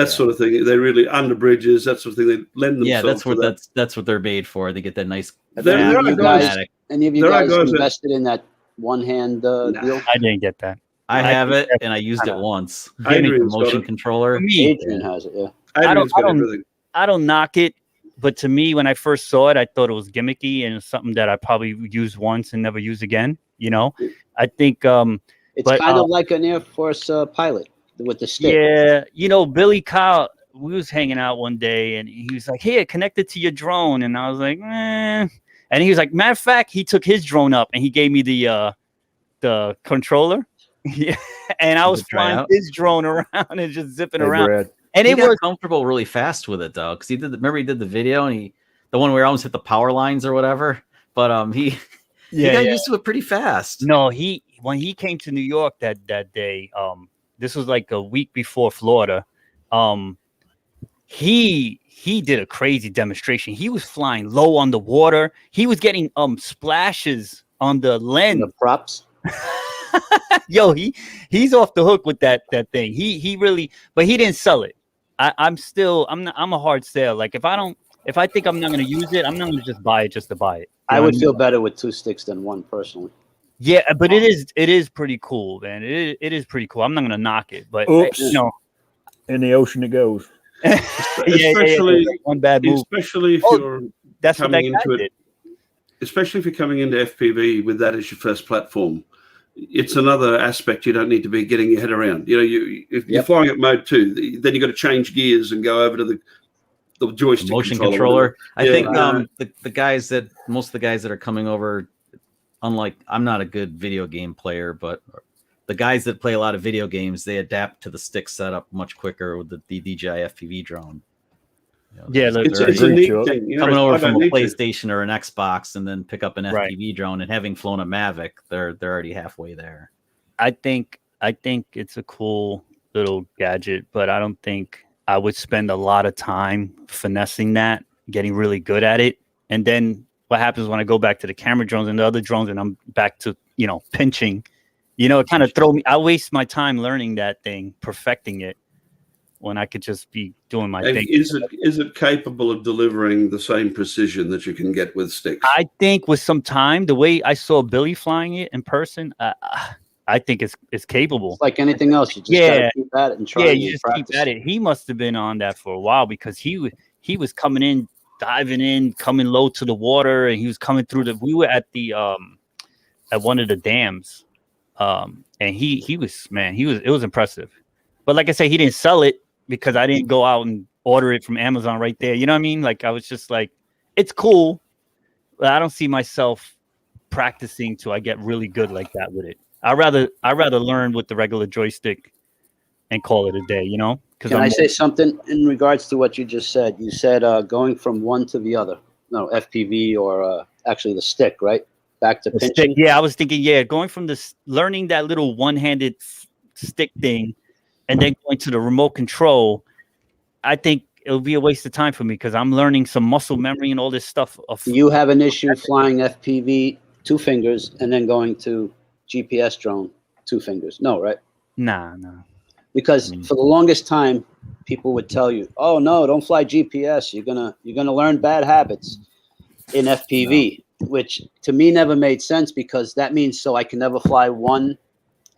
sort of thing. They really under bridges, that sort of thing. They lend themselves. Yeah, that's what they're made for. They get that nice. Any of you guys invested in that one-hand deal? I didn't get that. I have it, and I used it once. The motion controller. Adrian has it. Yeah. I don't knock it. But to me, when I first saw it, I thought it was gimmicky and something that I probably used once and never use again. I think it's kind of like an Air Force pilot with the stick. Yeah, Billy Kyle. We was hanging out one day, and he was like, "Hey, connect it to your drone," and I was like, "Eh." And he was like, "Matter of fact, he took his drone up and he gave me the controller." Yeah, and I was flying his drone around and just zipping around. Brad. And he got comfortable really fast with it though, because he did the video, and the one where I almost hit the power lines or whatever. But he got used to it pretty fast. No, when he came to New York that day, this was like a week before Florida. He did a crazy demonstration. He was flying low on the water. He was getting splashes on the lens. The props. Yo, he's off the hook with that thing. He really, but he didn't sell it. I'm a hard sale. Like if I think I'm not going to use it, I'm not going to just buy it just to buy it. I would feel better with 2 sticks than 1 personally. Yeah, but it is pretty cool, man. It is pretty cool. I'm not going to knock it, but in the ocean it goes. Especially one bad move. Especially if you're that's coming what that into guy it. did. Especially if you're coming into FPV with that as your first platform. It's another aspect you don't need to be getting your head around. If you're flying at mode 2, then you've got to change gears and go over to the joystick motion controller. I think the guys that most of the guys that are coming over, unlike I'm not a good video game player, but the guys that play a lot of video games, they adapt to the stick setup much quicker with the DJI FPV drone. It's a neat thing. Coming over from a PlayStation or an Xbox and then pick up an FPV drone, and having flown a Mavic, they're already halfway there. I think it's a cool little gadget, but I don't think I would spend a lot of time finessing that, getting really good at it. And then what happens when I go back to the camera drones and the other drones and I'm back to, pinching, it kind of I waste my time learning that thing, perfecting it, when I could just be doing my thing. Is it capable of delivering the same precision that you can get with sticks? I think with some time, the way I saw Billy flying it in person, I think it's capable. It's like anything else. You just gotta keep at it and try. Yeah, you just keep at it. He must have been on that for a while because he was coming in, diving in, coming low to the water, and he was coming through we were at the at one of the dams. And it was impressive. But like I said, he didn't sell it because I didn't go out and order it from Amazon right there. You know what I mean? Like I was just like, it's cool, but I don't see myself practicing till I get really good like that with it. I'd rather learn with the regular joystick and call it a day, Can I say something in regards to what you just said? You said going from one to the other. No, FPV or actually the stick, right? Back to pinching. Stick. Yeah, I was thinking, going from learning that little one-handed stick thing and then going to the remote control. I think it'll be a waste of time for me because I'm learning some muscle memory and all this stuff. You have an issue flying FPV 2 fingers and then going to GPS drone 2 fingers. No, right? Nah. Because for the longest time, people would tell you, "Oh no, don't fly GPS. You're gonna learn bad habits in FPV," which to me never made sense because that means so I can never fly one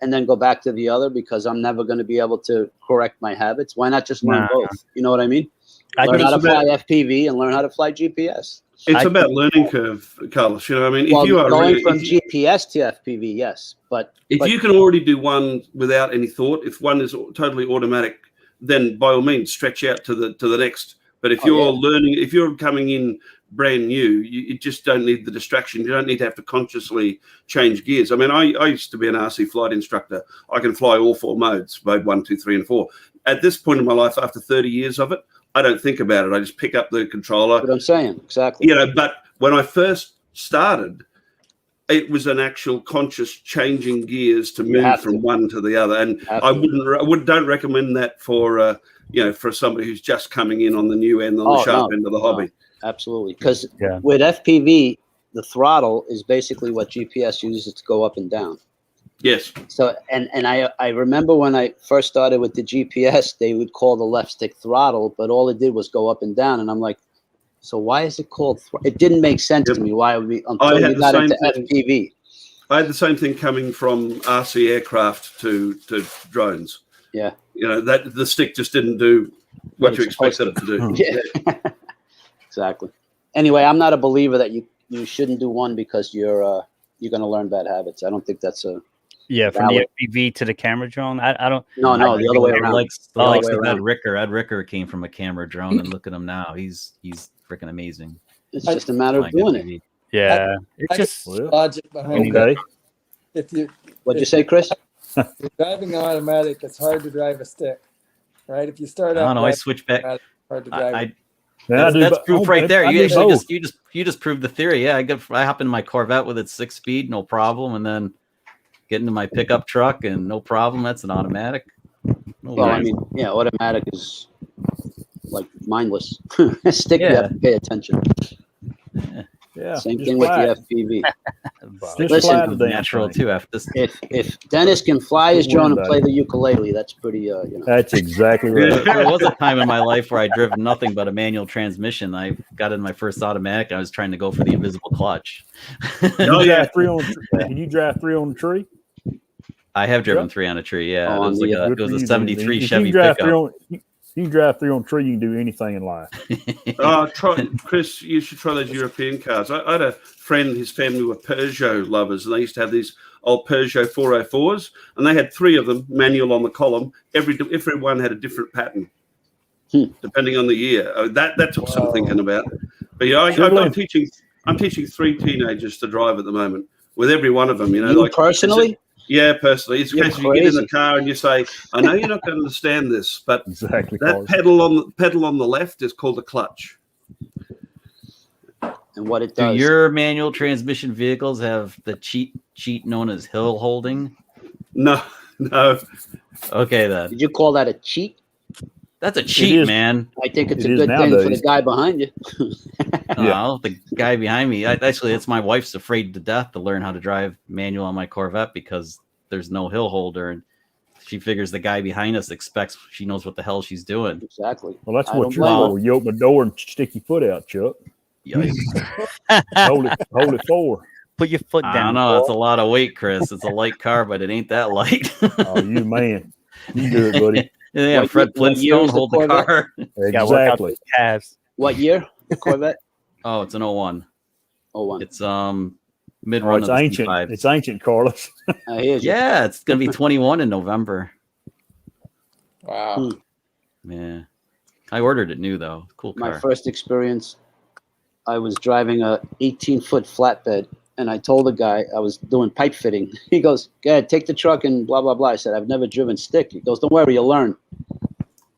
and then go back to the other because I'm never going to be able to correct my habits. Why not just learn both? You know what I mean? Learn how to fly FPV and learn how to fly GPS. It's about learning curve, Carlos. You know, I mean, Well, if you are going from GPS to FPV, yes, but you can already do one without any thought, if one is totally automatic, then by all means stretch out to the next. But if you're learning, if you're coming in brand new, you just don't need the distraction. You don't need to have to consciously change gears. I mean, I used to be an RC flight instructor. I can fly all 4 modes, mode 1, 2, 3, and 4. At this point in my life, after 30 years of it, I don't think about it. I just pick up the controller. What I'm saying, exactly. But when I first started, it was an actual conscious changing gears to move from one to the other. And don't recommend that for for somebody who's just coming in on the new end, on the sharp end of the hobby. Absolutely, because with FPV, the throttle is basically what GPS uses to go up and down. Yes. So and I remember when I first started with the GPS, they would call the left stick throttle, but all it did was go up and down, and I'm like, so why is it called? It didn't make sense to me. Why would we until we got into FPV? I had the same thing coming from RC aircraft to drones. Yeah. That the stick just didn't do what you expected it to do. Yeah. Exactly. Anyway, I'm not a believer that you shouldn't do one because you're going to learn bad habits. I don't think that's a from the FPV to the camera drone. I don't. No, the other way around. Ed Ricker. Ed Ricker came from a camera drone, and look at him now. He's freaking amazing. It's just a matter of doing it. Yeah, it's just logic behind it. What'd you say, Chris? If you're driving automatic, it's hard to drive a stick, right? If you start I out, don't know. I switch back. Hard to drive. That's proof right there. You just proved the theory. Yeah, I hop in my Corvette with its 6-speed, no problem, and then get into my pickup truck and no problem. That's an automatic. I mean, automatic is like mindless. Stick, you have to pay attention. Yeah. Same thing with the FPV. Listen, natural too. If Dennis can fly his drone and play the ukulele, that's pretty. That's exactly right. There was a time in my life where I driven nothing but a manual transmission. I got in my first automatic. I was trying to go for the invisible clutch. Can you drive 3 on the tree? I have driven 3 on a tree. Yeah, it was a '73 Chevy pickup. You can drive 3 on a tree, you can do anything in life. Chris, you should try those European cars. I had a friend, his family were Peugeot lovers, and they used to have these old Peugeot 404s, and they had 3 of them, manual on the column. Every one had a different pattern, depending on the year. That's what I'm thinking about. But I'm teaching 3 teenagers to drive at the moment. With every one of them, You personally? Yeah, personally. It's because you get in the car and you say, I know you're not going to understand this, but that pedal on the left is called a clutch. And what it does. Do your manual transmission vehicles have the cheat known as hill holding? No. Okay, then. Did you call that a cheat? That's a cheat, is. man. I think it's a It is good thing for the nowadays. guy behind you. Oh, the guy behind me. Actually, it's my wife's afraid to death to learn how to drive manual on my Corvette because there's no hill holder, and she figures the guy behind us expects she knows what the hell she's doing. Exactly. Well, that's I what don't you're blame for. You open the door and stick your foot out, Chuck. Yikes. Hold it forward. Put your foot I down. don't know. It's a lot of weight, Chris. It's a light car, but it ain't that light. Oh, you man. You do it, buddy. Yeah, What Fred year- what year Flintstone is the hold the Corvette? car. You gotta work out Exactly. those calves. What year? The Corvette? Oh, it's an 01. Oh, one. It's mid Oh, run it's of the ancient. C5. It's ancient, Carlos. I hear you. Yeah, it's gonna be 21 in November. Wow. Yeah, I ordered it new though. Cool My car. first experience, I was driving a 18-foot flatbed, and I told the guy I was doing pipe fitting. He goes, "Go ahead, take the truck and blah blah blah." I said, "I've never driven stick." He goes, "Don't worry, you'll learn."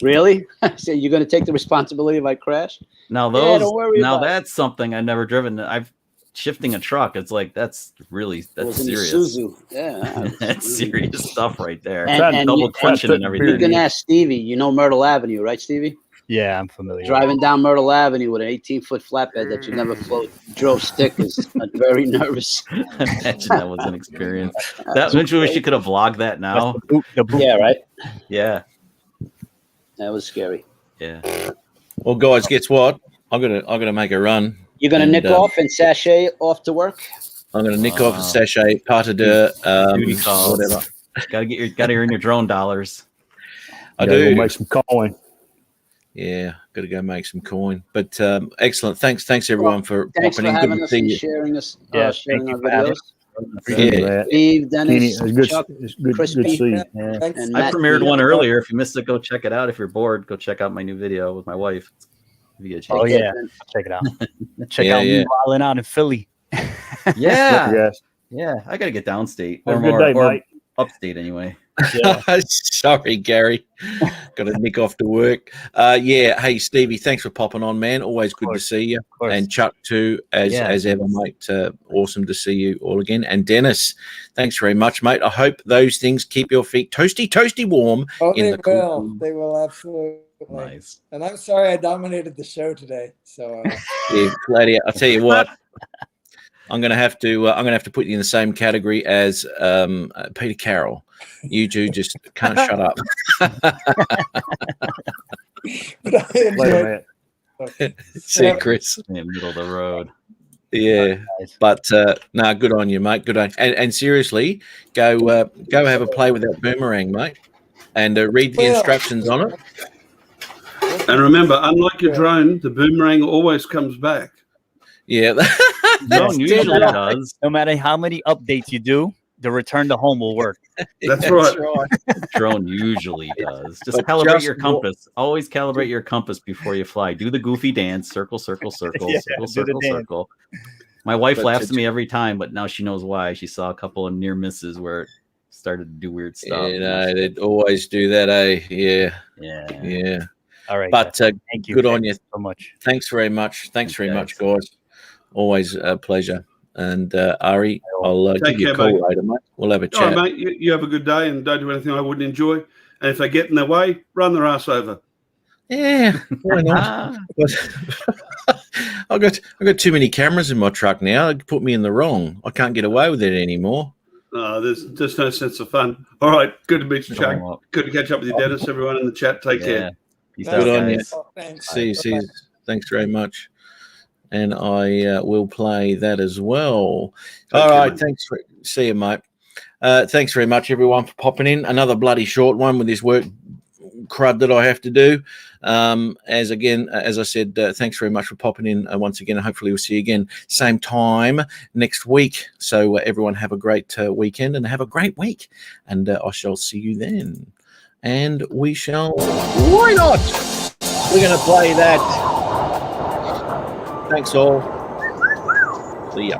Really? I said, "You're going to take the responsibility if I crash?" Now Yeah, those, don't worry now about it. that's something I've never driven. I've shifting a truck. It's like that's It that's was in the serious. Isuzu. Yeah. That's serious stuff right there. And Double you- clutching and You everything. can ask Stevie. You know Myrtle Avenue, right, Stevie? Yeah, I'm familiar. Driving down Myrtle Avenue with an 18-foot flatbed that you never drove stick is very nervous. Imagine that was an experience. That don't you wish you could have vlogged that now? Yeah, right. Yeah, That was scary. yeah. Well, guys, guess what? I'm gonna make a run. You're gonna And, nick off and sashay off to work. I'm gonna nick off a sachet, part of the Duty calls. whatever. Gotta earn your drone dollars. I Gotta go do. make some coin. Yeah, got to go make some coin. But excellent. Thanks everyone for Thanks for popping in. Good having to us see and you. sharing us. Yeah, Sharing thank our you for having videos. Appreciate Yeah. that. Steve, Kenny, Dennis, it's good. Chuck, It's good. Crispy. Good to see you. Yeah. Thanks. and I Matt. premiered one earlier. If you missed it, go check it out. If you're bored, go check out my new video with my wife. If you get a chance. Oh yeah, check it out. Check Yeah, out yeah. me wilding out in Philly. Yeah, Yes. yeah. I gotta get downstate Have or a good more, day, or mate. upstate anyway. Sorry, Gary. Got to nick off to work. Yeah. Hey, Stevie, thanks for popping on, man. Always good to course. see you. course. And Chuck too, as Yeah. ever, mate. Awesome to see you all again. And Dennis, thanks very much, mate. I hope those things keep your feet toasty warm. Oh, in they the cool- will. They will absolutely. Nice. And I'm sorry I dominated the show today. So Yeah, Claudia, I'll tell you what. I'm gonna have to put you in the same category as Peter Carroll. You two just can't shut up. but I Later, enjoyed Matt. See you, Chris. In the middle of the road. Yeah, Nice. but no, good on you, mate. Good on. And seriously, go have a play with that boomerang, mate, and read the Well- instructions on it. And remember, unlike your drone, the boomerang always comes back. Yeah, Drone usually does. No matter how many updates you do, the return to home will work. That's right. Drone usually does. Just But calibrate just your compass. Always calibrate your compass before you fly. Do the goofy dance. Circle, circle, circle, Yeah, circle, do the circle, dance. circle. My wife But laughs to- at me every time, but now she knows why. She saw a couple of near misses where it started to do weird stuff. You know, they'd always do that, eh? Yeah, Yeah. yeah. All right. But guys. Thank you. good on Thank you. so much. Thanks very much. Thanks very Okay. much, guys. Always a pleasure. And Ari, I'll give Take you a care, call mate. later, mate. We'll have a All chat. right, mate. You have a good day and don't do anything I wouldn't enjoy. And if they get in their way, run their ass over. Yeah, why not? I've got too many cameras in my truck now. It put me in the wrong. I can't get away with it anymore. There's just no sense of fun. All right. Good to meet you, Good Chuck. on- Good to catch up with you, Dennis. Everyone in the chat, take Yeah. care. Peace Good out, on you. guys. Thanks. See you. Thanks very much. And I will play that as well. Thank All you, right. mate. See you, mate. Thanks very much, everyone, for popping in. Another bloody short one with this work crud that I have to do. As I said, thanks very much for popping in once again. Hopefully we'll see you again same time next week. So everyone have a great weekend and have a great week. And I shall see you then. And we shall. Why not? We're going to play that. Thanks all. See ya.